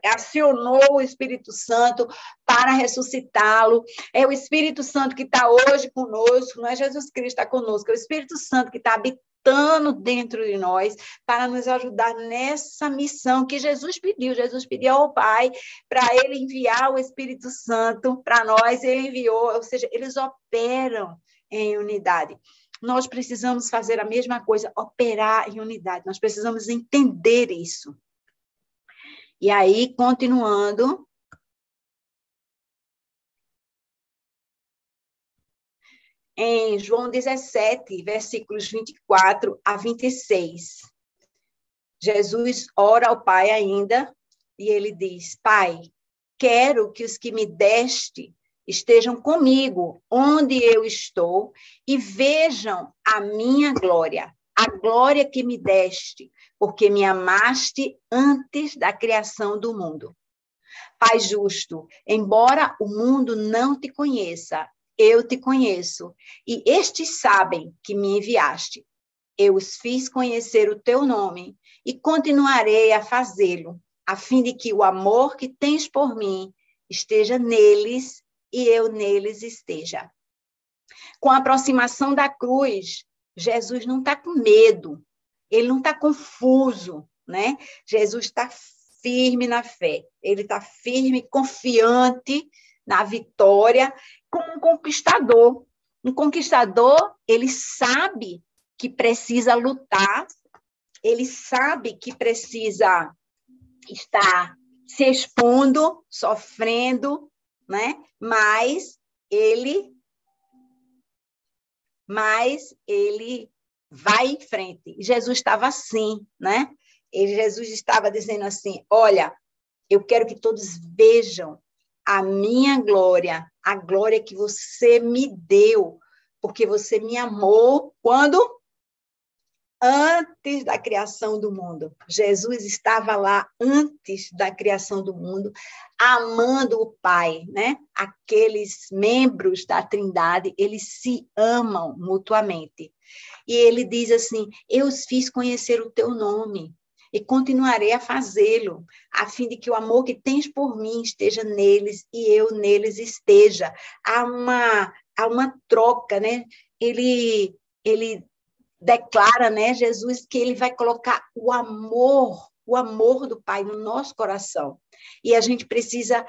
acionou o Espírito Santo para ressuscitá-lo. É o Espírito Santo que está hoje conosco, não é Jesus Cristo que está conosco, é o Espírito Santo que está habitando dentro de nós para nos ajudar nessa missão que Jesus pediu. Jesus pediu ao Pai para ele enviar o Espírito Santo para nós, ele enviou, ou seja, eles operam em unidade. Nós precisamos fazer a mesma coisa, operar em unidade, nós precisamos entender isso. E aí, continuando, em João 17, versículos 24 a 26. Jesus ora ao Pai ainda, e ele diz, Pai, quero que os que me deste estejam comigo, onde eu estou, e vejam a minha glória, a glória que me deste, porque me amaste antes da criação do mundo. Pai justo, embora o mundo não te conheça, eu te conheço, e estes sabem que me enviaste. Eu os fiz conhecer o teu nome e continuarei a fazê-lo, a fim de que o amor que tens por mim esteja neles e eu neles esteja. Com a aproximação da cruz, Jesus não está com medo, ele não está confuso, né? Jesus está firme na fé, ele está firme, confiante na vitória, como um conquistador. Um conquistador, ele sabe que precisa lutar, ele sabe que precisa estar se expondo, sofrendo, né? Mas ele vai em frente. Jesus estava assim, né? Jesus estava dizendo assim, olha, eu quero que todos vejam a minha glória, a glória que você me deu, porque você me amou quando? Antes da criação do mundo. Jesus estava lá antes da criação do mundo, amando o Pai, né? Aqueles membros da Trindade, eles se amam mutuamente. E ele diz assim, eu os fiz conhecer o teu nome e continuarei a fazê-lo, a fim de que o amor que tens por mim esteja neles e eu neles esteja. Há uma troca, né? Ele declara, né, Jesus, que ele vai colocar o amor do Pai no nosso coração. E a gente precisa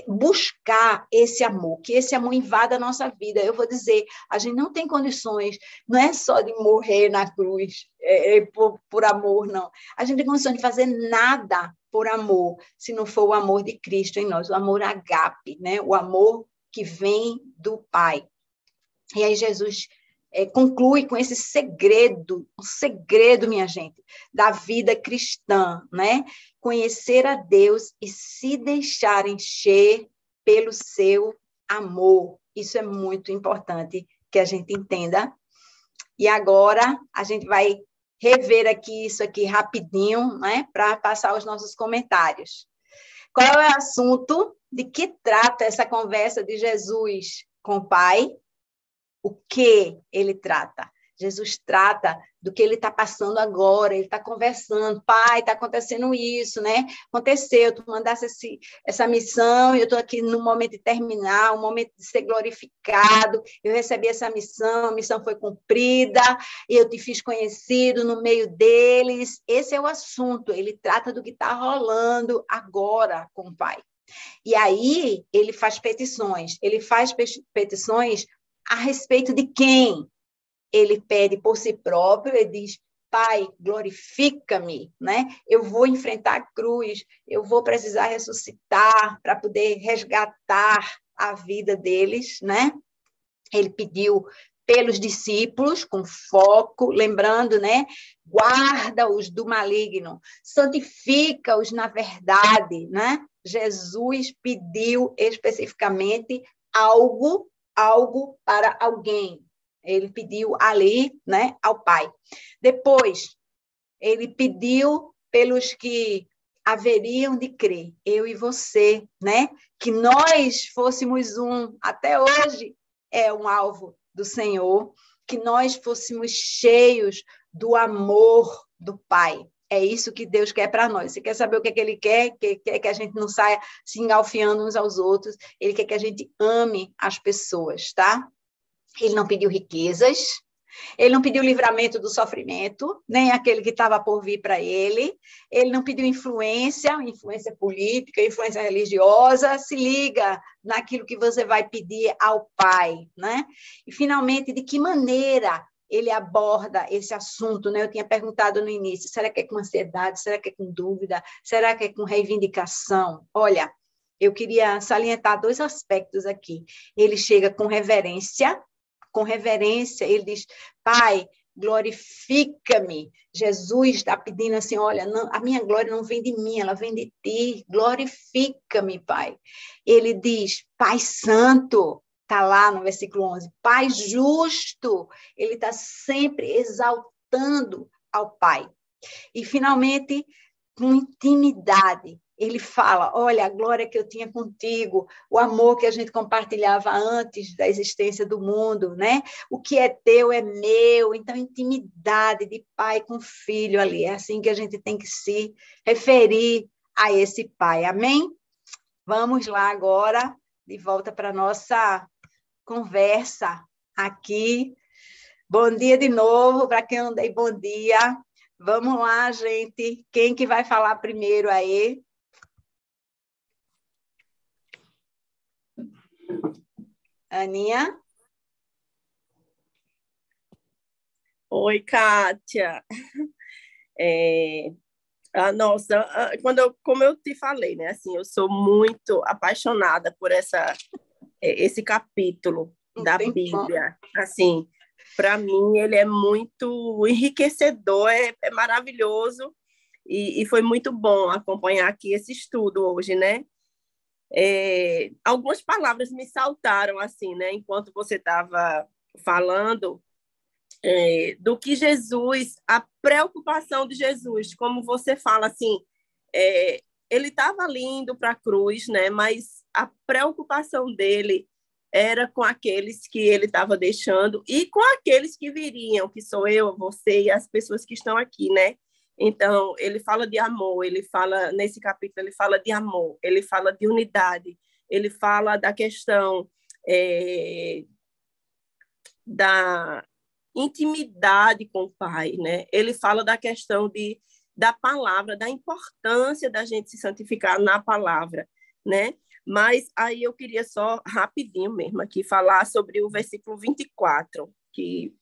buscar esse amor, que esse amor invada a nossa vida. Eu vou dizer, a gente não tem condições, não é só de morrer na cruz por amor, não. A gente tem condições de fazer nada por amor, se não for o amor de Cristo em nós, o amor agape, né? O amor que vem do Pai. E aí Jesus conclui com esse segredo, o segredo, minha gente, da vida cristã, né? Conhecer a Deus e se deixar encher pelo seu amor. Isso é muito importante que a gente entenda. E agora a gente vai rever aqui isso aqui rapidinho, né? Para passar os nossos comentários. Qual é o assunto de que trata essa conversa de Jesus com o Pai? O que ele trata? Jesus trata do que ele está passando agora, ele está conversando, pai, está acontecendo isso, né? Aconteceu, tu mandasse essa missão, e eu estou aqui no momento de terminar, um momento de ser glorificado, eu recebi essa missão, a missão foi cumprida, e eu te fiz conhecido no meio deles. Esse é o assunto, ele trata do que está rolando agora com o pai. E aí ele faz petições a respeito de quem? Ele pede por si próprio, ele diz, Pai, glorifica-me, né? Eu vou enfrentar a cruz, eu vou precisar ressuscitar para poder resgatar a vida deles, né? Ele pediu pelos discípulos, com foco, lembrando, né? Guarda-os do maligno, santifica-os na verdade, né? Jesus pediu especificamente algo para alguém. Ele pediu ali, né, ao Pai. Depois, ele pediu pelos que haveriam de crer, eu e você, né? Que nós fôssemos um, até hoje é um alvo do Senhor, que nós fôssemos cheios do amor do Pai. É isso que Deus quer para nós. Você quer saber o que é que Ele quer? Quer que a gente não saia se engalfiando uns aos outros. Ele quer que a gente ame as pessoas, tá? Ele não pediu riquezas, ele não pediu livramento do sofrimento, nem aquele que estava por vir para ele. Ele não pediu influência política, influência religiosa. Se liga naquilo que você vai pedir ao Pai, né? E, finalmente, de que maneira ele aborda esse assunto, né? Eu tinha perguntado no início, será que é com ansiedade? Será que é com dúvida? Será que é com reivindicação? Olha, eu queria salientar 2 aspectos aqui. Ele chega com reverência, ele diz, Pai, glorifica-me. Jesus está pedindo assim, olha, não, a minha glória não vem de mim, ela vem de ti, glorifica-me, Pai. Ele diz, Pai Santo, está lá no versículo 11, Pai Justo, ele está sempre exaltando ao Pai. E, finalmente, com intimidade, ele fala, olha, a glória que eu tinha contigo, o amor que a gente compartilhava antes da existência do mundo, né? O que é teu é meu. Então, intimidade de pai com filho ali. É assim que a gente tem que se referir a esse pai. Amém? Vamos lá agora, de volta para a nossa conversa aqui. Bom dia de novo, para quem não dei bom dia. Vamos lá, gente. Quem que vai falar primeiro aí? Aninha? Oi, Kátia. Nossa, como eu te falei, né? Assim, eu sou muito apaixonada por esse capítulo da Bíblia. Assim, para mim, ele é muito enriquecedor, é maravilhoso, e foi muito bom acompanhar aqui esse estudo hoje, né? Algumas palavras me saltaram, assim, né? Enquanto você estava falando, do que Jesus, a preocupação de Jesus, como você fala, assim, ele estava ali indo para a cruz, né? Mas a preocupação dele era com aqueles que ele estava deixando e com aqueles que viriam, que sou eu, você e as pessoas que estão aqui, né? Então, ele fala de amor, nesse capítulo, ele fala de amor, ele fala de unidade, ele fala da questão da intimidade com o Pai, né? Ele fala da questão da palavra, da importância da gente se santificar na palavra, né? Mas aí eu queria só rapidinho mesmo aqui falar sobre o versículo 24, que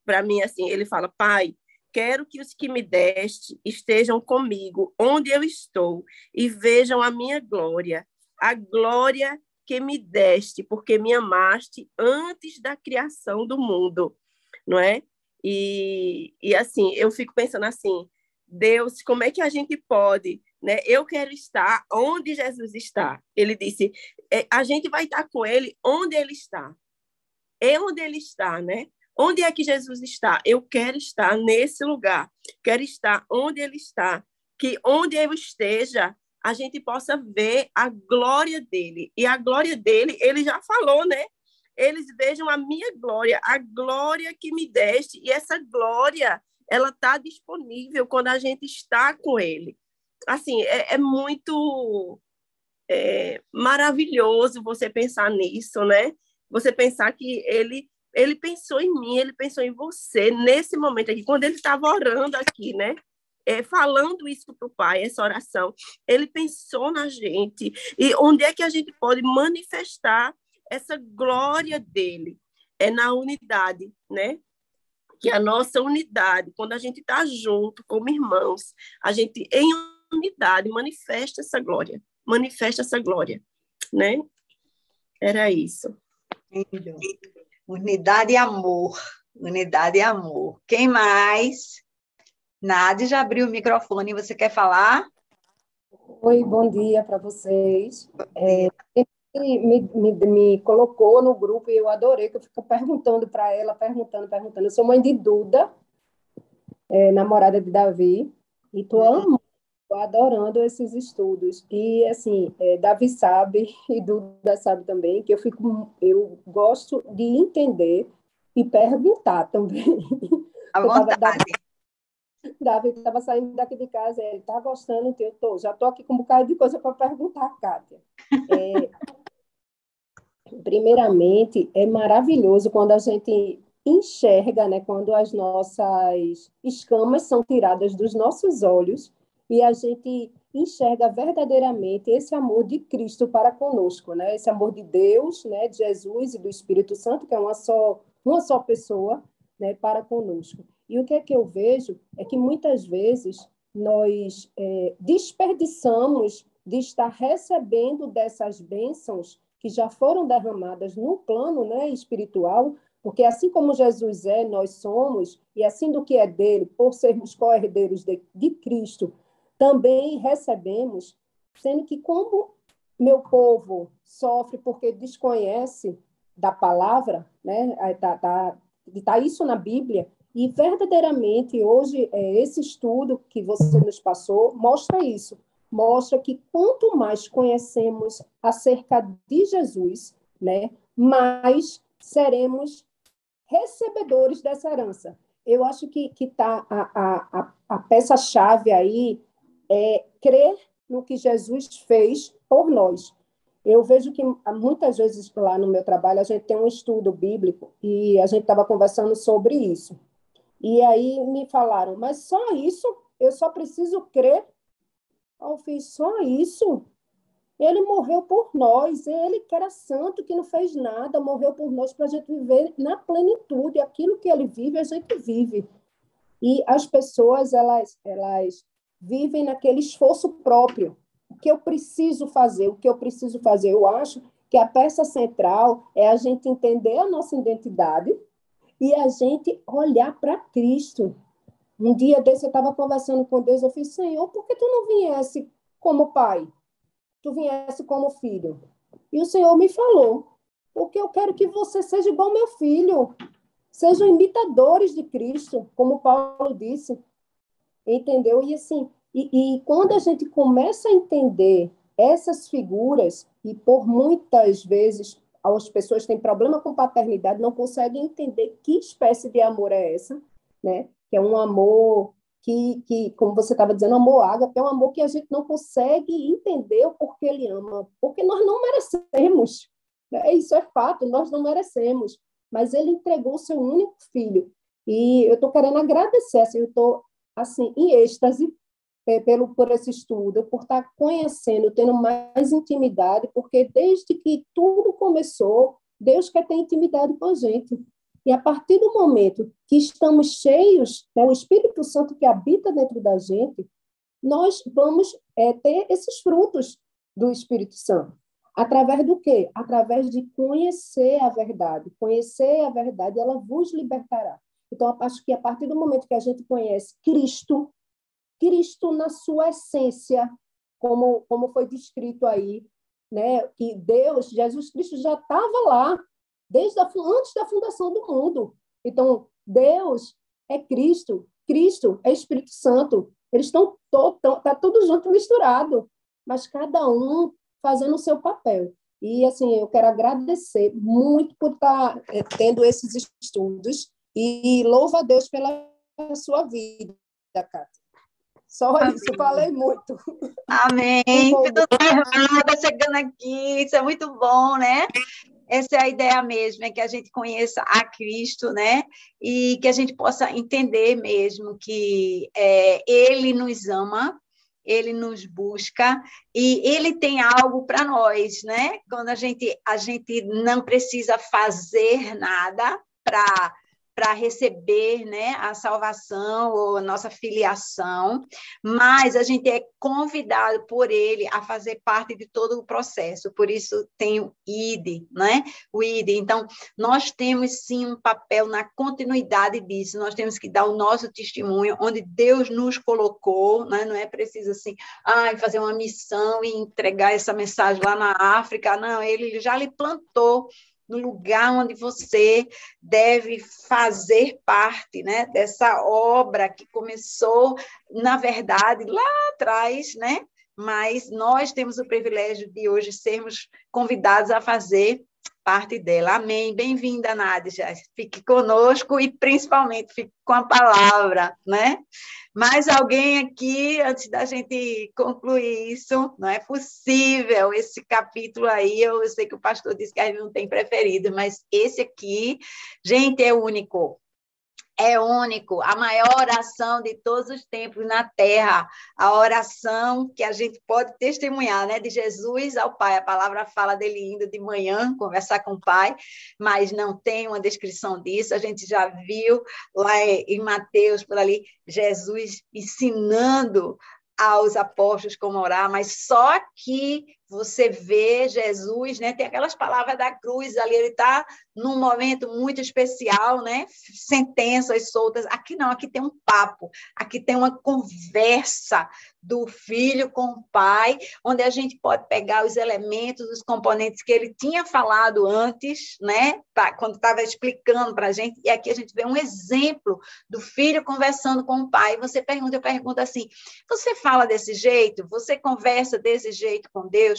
para mim, assim, ele fala, Pai, quero que os que me deste estejam comigo onde eu estou e vejam a minha glória, a glória que me deste, porque me amaste antes da criação do mundo, não é? E assim, eu fico pensando assim, Deus, como é que a gente pode, né? Eu quero estar onde Jesus está. Ele disse, a gente vai estar com ele onde ele está. É onde ele está, né? Onde é que Jesus está? Eu quero estar nesse lugar. Quero estar onde ele está. Que onde eu esteja, a gente possa ver a glória dele. E a glória dele, ele já falou, né? Eles vejam a minha glória, a glória que me deste, e essa glória, ela está disponível quando a gente está com ele. Assim, é muito maravilhoso você pensar nisso, né? Você pensar que ele pensou em mim, ele pensou em você nesse momento aqui, quando ele estava orando aqui, né? Falando isso para o Pai, essa oração, ele pensou na gente. E onde é que a gente pode manifestar essa glória dele? É na unidade, né? Que a nossa unidade, quando a gente está junto como irmãos, a gente em unidade manifesta essa glória, né? Era isso. Lindo. Unidade e amor. Unidade e amor. Quem mais? Nádia já abriu o microfone. Você quer falar? Oi, bom dia para vocês. Me colocou no grupo e eu adorei, que eu fico perguntando para ela, perguntando. Eu sou mãe de Duda, namorada de Davi, e estou amando, tô adorando esses estudos. E, assim, Davi sabe, e Duda sabe também, que eu gosto de entender e perguntar também. À vontade. Davi estava saindo daqui de casa, ele está gostando, já estou aqui com um bocado de coisa para perguntar, Kátia. Primeiramente, é maravilhoso quando a gente enxerga, né, quando as nossas escamas são tiradas dos nossos olhos e a gente enxerga verdadeiramente esse amor de Cristo para conosco, né? Esse amor de Deus, né, de Jesus e do Espírito Santo, que é uma só pessoa, né, para conosco. E o que é que eu vejo é que muitas vezes nós desperdiçamos de estar recebendo dessas bênçãos que já foram derramadas no plano, né, espiritual, porque assim como Jesus nós somos, e assim do que é dele, por sermos co-herdeiros de Cristo, também recebemos, sendo que como meu povo sofre porque desconhece da palavra, né, tá isso na Bíblia, e verdadeiramente hoje esse estudo que você nos passou mostra isso, mostra que quanto mais conhecemos acerca de Jesus, né, mais seremos recebedores dessa herança. Eu acho que está a peça-chave aí é crer no que Jesus fez por nós. Eu vejo que muitas vezes lá no meu trabalho a gente tem um estudo bíblico e a gente estava conversando sobre isso. E aí me falaram, mas só isso? Eu só preciso crer? Eu fiz, só isso? Ele morreu por nós, ele que era santo, que não fez nada, morreu por nós para a gente viver na plenitude. Aquilo que ele vive, a gente vive. E as pessoas, elas vivem naquele esforço próprio. O que eu preciso fazer? Eu acho que a peça central é a gente entender a nossa identidade e a gente olhar para Cristo. Um dia desse eu estava conversando com Deus, eu fiz, Senhor, por que tu não viesse como pai? Tu viesse como filho? E o Senhor me falou, porque eu quero que você seja igual ao meu filho, sejam imitadores de Cristo, como Paulo disse, entendeu? E assim, e quando a gente começa a entender essas figuras, e por muitas vezes as pessoas têm problema com paternidade, não conseguem entender que espécie de amor é essa, né? Que é um amor que como você estava dizendo, amor ágape, é um amor que a gente não consegue entender o porquê ele ama, porque nós não merecemos, né? Isso é fato, nós não merecemos, mas ele entregou o seu único filho, e eu estou querendo agradecer, assim, eu estou assim, em êxtase por esse estudo, por estar conhecendo, tendo mais intimidade, porque desde que tudo começou, Deus quer ter intimidade com a gente. E a partir do momento que estamos cheios, né, o Espírito Santo que habita dentro da gente, nós vamos ter esses frutos do Espírito Santo. Através do quê? Através de conhecer a verdade. Conhecer a verdade, ela vos libertará. Então, acho que a partir do momento que a gente conhece Cristo na sua essência, como foi descrito aí, né, que Deus, Jesus Cristo já estava lá, antes da fundação do mundo. Então, Deus é Cristo, Cristo é Espírito Santo, eles estão tá tudo junto, misturado. mas cada um fazendo o seu papel. E, assim, eu quero agradecer muito por estar tendo esses estudos e louvo a Deus pela sua vida, Cátia. Só Amém. isso, falei muito. Amém. Está chegando aqui, isso é muito bom, né? Essa é a ideia mesmo, é que a gente conheça a Cristo, né? E que a gente possa entender mesmo que Ele nos ama, Ele nos busca e Ele tem algo para nós, né? Quando a gente não precisa fazer nada para receber, né, a salvação ou a nossa filiação, mas a gente é convidado por ele a fazer parte de todo o processo, por isso tem o ID, né? O ID. Então, nós temos sim um papel na continuidade disso, nós temos que dar o nosso testemunho onde Deus nos colocou, né? Não é preciso assim, fazer uma missão e entregar essa mensagem lá na África, não, ele já lhe plantou no lugar onde você deve fazer parte, né, dessa obra que começou, na verdade, lá atrás, né? Mas nós temos o privilégio de hoje sermos convidados a fazer parte dela. Amém. Bem-vinda, Nádia. Fique conosco e, principalmente, fique com a palavra, né? Mais alguém aqui, antes da gente concluir isso? Não é possível, esse capítulo aí, eu sei que o pastor disse que a gente não tem preferido, mas esse aqui, gente, é único. É único, a maior oração de todos os tempos na Terra, a oração que a gente pode testemunhar, né, de Jesus ao Pai. A palavra fala dele indo de manhã conversar com o Pai, mas não tem uma descrição disso. A gente já viu lá em Mateus, por ali, Jesus ensinando aos apóstolos como orar, mas só que você vê Jesus, né? Tem aquelas palavras da cruz ali, ele está num momento muito especial, né? Sentenças soltas. Aqui não, aqui tem um papo, aqui tem uma conversa do filho com o pai, onde a gente pode pegar os elementos, os componentes que ele tinha falado antes, né? Quando estava explicando para a gente, e aqui a gente vê um exemplo do filho conversando com o pai. Você pergunta, eu pergunto assim, você fala desse jeito? Você conversa desse jeito com Deus?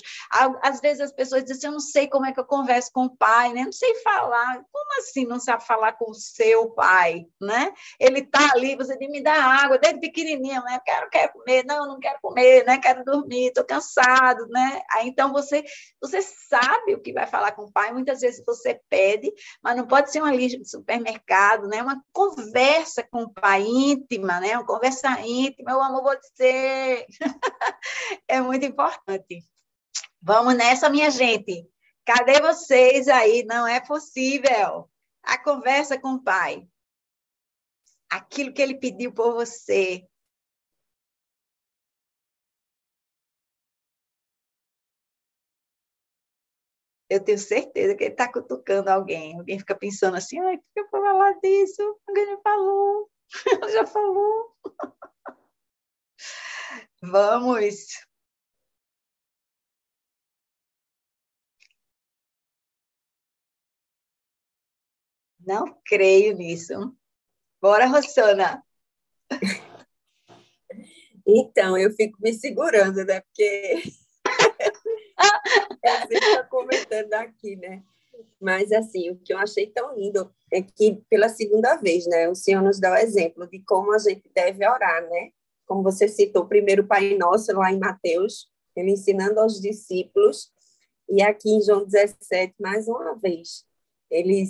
Às vezes as pessoas dizem assim, eu não sei como é que eu converso com o pai, né? Não sei falar. Como assim não sabe falar com o seu pai, né? Ele está ali, você diz, me dá água, desde pequenininha, né? Quero comer, não quero comer, né? Quero dormir, estou cansado, né? Aí, então, você sabe o que vai falar com o pai, muitas vezes você pede, mas não pode ser uma lista de supermercado, né? Uma conversa com o pai íntima, né? Uma conversa íntima, eu amo você. É muito importante. Vamos nessa, minha gente. Cadê vocês aí? Não é possível. A conversa com o pai. Aquilo que ele pediu por você. Eu tenho certeza que ele está cutucando alguém. Alguém fica pensando assim, ai, por que eu vou falar disso? Alguém me falou. Já falou. Vamos. Não creio nisso. Bora, Rossana. Então, eu fico me segurando, né? Porque eu sempre estou comentando aqui, né? Mas, assim, o que eu achei tão lindo é que, pela segunda vez, né, o Senhor nos dá o exemplo de como a gente deve orar, né? Como você citou, primeiro o Pai Nosso, lá em Mateus, ele ensinando aos discípulos, e aqui em João 17, mais uma vez, ele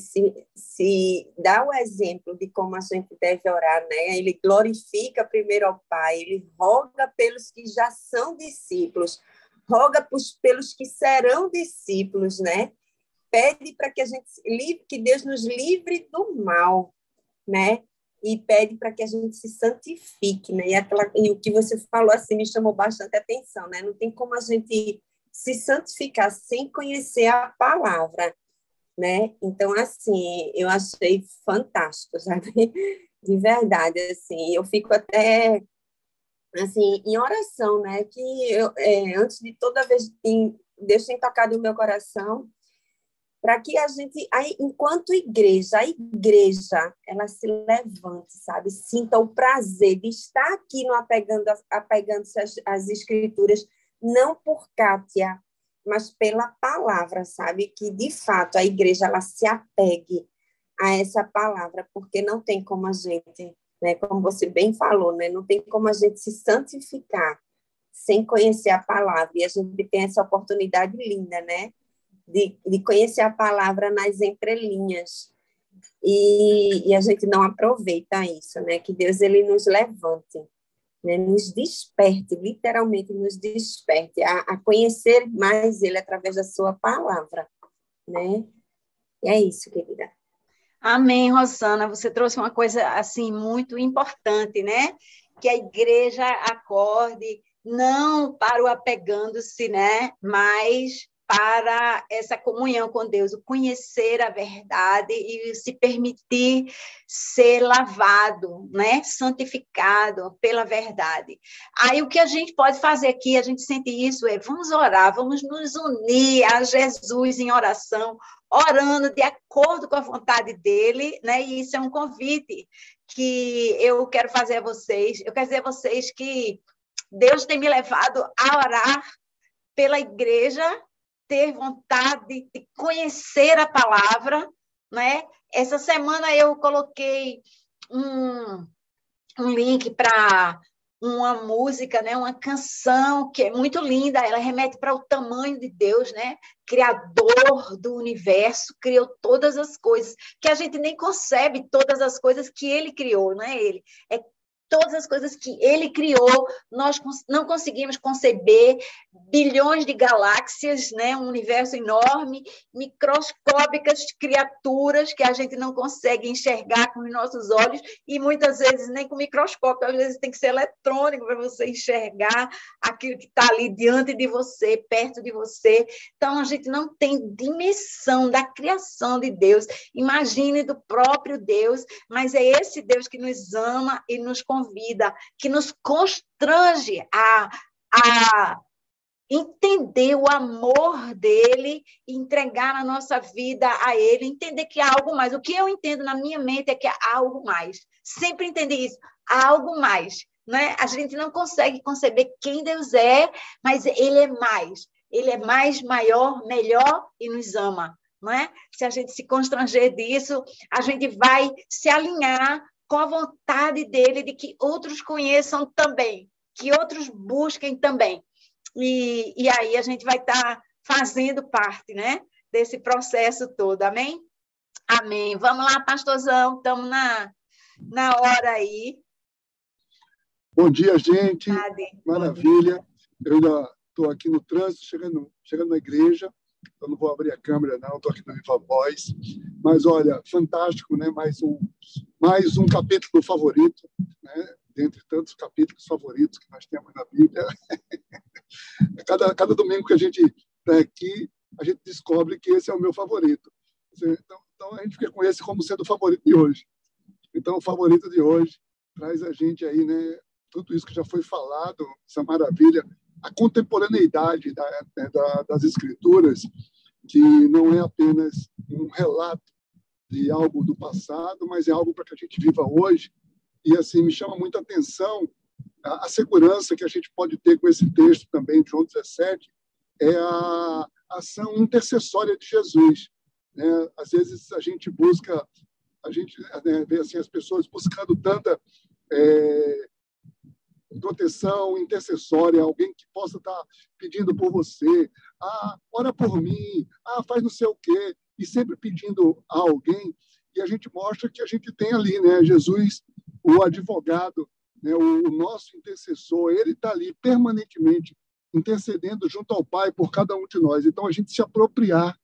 se dá o exemplo de como a gente deve orar, né? Ele glorifica primeiro ao Pai, ele roga pelos que já são discípulos, roga pelos que serão discípulos, né? Pede para que Deus nos livre do mal, né? E pede para que a gente se santifique, né? E o que você falou assim me chamou bastante atenção, né? Não tem como a gente se santificar sem conhecer a palavra, né? Então, assim, eu achei fantástico, sabe? De verdade, assim, eu fico até assim em oração, né? Que antes de toda vez Deus tem tocado o meu coração para que a gente, aí, enquanto igreja, a igreja, ela se levante, sabe? Sinta o prazer de estar aqui no apegando-se às escrituras, não por Kátia, mas pela palavra, sabe? Que, de fato, a igreja ela se apegue a essa palavra, porque não tem como a gente, né, como você bem falou, né, não tem como a gente se santificar sem conhecer a palavra. E a gente tem essa oportunidade linda, né, de conhecer a palavra nas entrelinhas. E a gente não aproveita isso, né? Que Deus ele nos levante, né? Nos desperte, literalmente nos desperte a conhecer mais Ele através da sua palavra, né? E é isso, querida. Amém, Rosana. Você trouxe uma coisa assim muito importante, né? Que a igreja acorde não para o apegando-se, né? Mas para essa comunhão com Deus, o conhecer a verdade e se permitir ser lavado, né? Santificado pela verdade. Aí o que a gente pode fazer aqui, a gente sente isso, vamos orar, vamos nos unir a Jesus em oração, orando de acordo com a vontade dele, né? E isso é um convite que eu quero fazer a vocês. Eu quero dizer a vocês que Deus tem me levado a orar pela igreja, ter vontade de conhecer a palavra, né? Essa semana eu coloquei um link para uma música, né, uma canção que é muito linda, ela remete para o tamanho de Deus, né? Criador do universo, criou todas as coisas, que a gente nem concebe todas as coisas que ele criou, não é ele? É todas as coisas que ele criou, nós não conseguimos conceber, bilhões de galáxias, né? Um universo enorme, microscópicas criaturas que a gente não consegue enxergar com os nossos olhos e muitas vezes nem com microscópio, às vezes tem que ser eletrônico para você enxergar aquilo que está ali diante de você, perto de você. Então, a gente não tem dimensão da criação de Deus, imagine do próprio Deus, mas é esse Deus que nos ama e nos convida, que nos constrange a entender o amor dele, entregar a nossa vida a ele, entender que há algo mais. O que eu entendo na minha mente é que há algo mais. Sempre entendi isso, há algo mais. Né? A gente não consegue conceber quem Deus é, mas ele é mais. Ele é mais, maior, melhor e nos ama. Não é? Se a gente se constranger disso, a gente vai se alinhar com a vontade dele de que outros conheçam também, que outros busquem também. E aí a gente vai estar fazendo parte, né, desse processo todo, amém? Amém. Vamos lá, pastorzão, estamos na hora aí. Bom dia, gente. Maravilha. Eu ainda estou aqui no trânsito, chegando na igreja. Eu não vou abrir a câmera, não, estou aqui no Viva Voz. Mas, olha, fantástico, né? Mais um capítulo favorito, né? Dentre tantos capítulos favoritos que nós temos na Bíblia. Cada domingo que a gente está aqui, a gente descobre que esse é o meu favorito. Então, a gente fica com esse como sendo o favorito de hoje. Então, o favorito de hoje traz a gente aí, né? Tudo isso que já foi falado, essa maravilha, a contemporaneidade das Escrituras, que não é apenas um relato de algo do passado, mas é algo para que a gente viva hoje. E, assim, me chama muita atenção a segurança que a gente pode ter com esse texto também, de João 17, é a ação intercessória de Jesus. Né? Às vezes a gente busca, vê assim, as pessoas buscando tanta proteção intercessória, alguém que possa estar pedindo por você, ora por mim, faz não sei o quê, e sempre pedindo a alguém, e a gente mostra que a gente tem ali, né, Jesus, o advogado, né, o nosso intercessor, ele está ali permanentemente intercedendo junto ao Pai por cada um de nós. Então, a gente se apropriar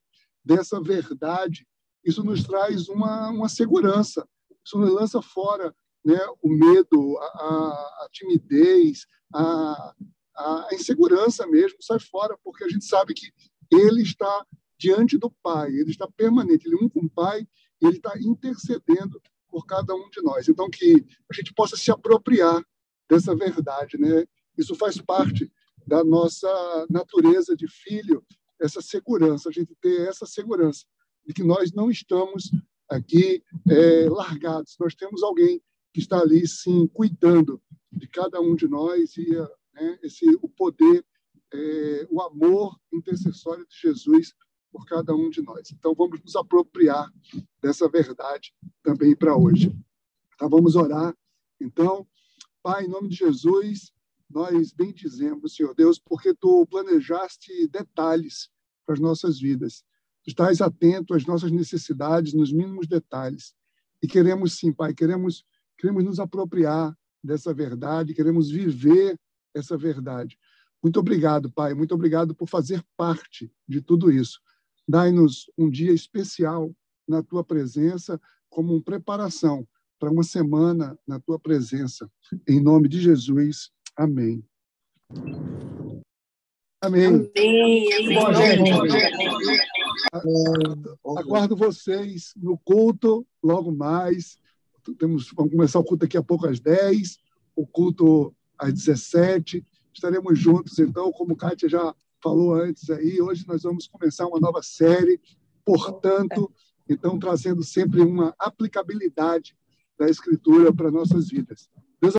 dessa verdade, isso nos traz uma segurança, isso nos lança fora, né, o medo, a timidez, a insegurança mesmo, sai fora, porque a gente sabe que ele está diante do Pai, ele está permanente, ele é um com o Pai, e ele está intercedendo por cada um de nós. Então, que a gente possa se apropriar dessa verdade, né? Isso faz parte da nossa natureza de filho, essa segurança, a gente ter essa segurança de que nós não estamos aqui largados, nós temos alguém que está ali, sim, cuidando de cada um de nós, e né, o poder o amor intercessório de Jesus por cada um de nós. Então, vamos nos apropriar dessa verdade também para hoje. Tá, vamos orar. Então, Pai, em nome de Jesus, nós bendizemos, Senhor Deus, porque Tu planejaste detalhes para as nossas vidas. Tu estás atento às nossas necessidades, nos mínimos detalhes. E queremos, sim, Pai, queremos nos apropriar dessa verdade, queremos viver essa verdade. Muito obrigado, Pai. Muito obrigado por fazer parte de tudo isso. Dai-nos um dia especial na Tua presença, como uma preparação para uma semana na Tua presença. Em nome de Jesus. Amém. Amém. Amém. Bom, gente, aguardo vocês no culto logo mais. Vamos começar o culto daqui a pouco às 10, o culto às 17. Estaremos juntos, então, como Kátia já falou antes aí, hoje nós vamos começar uma nova série, portanto, então trazendo sempre uma aplicabilidade da Escritura para nossas vidas.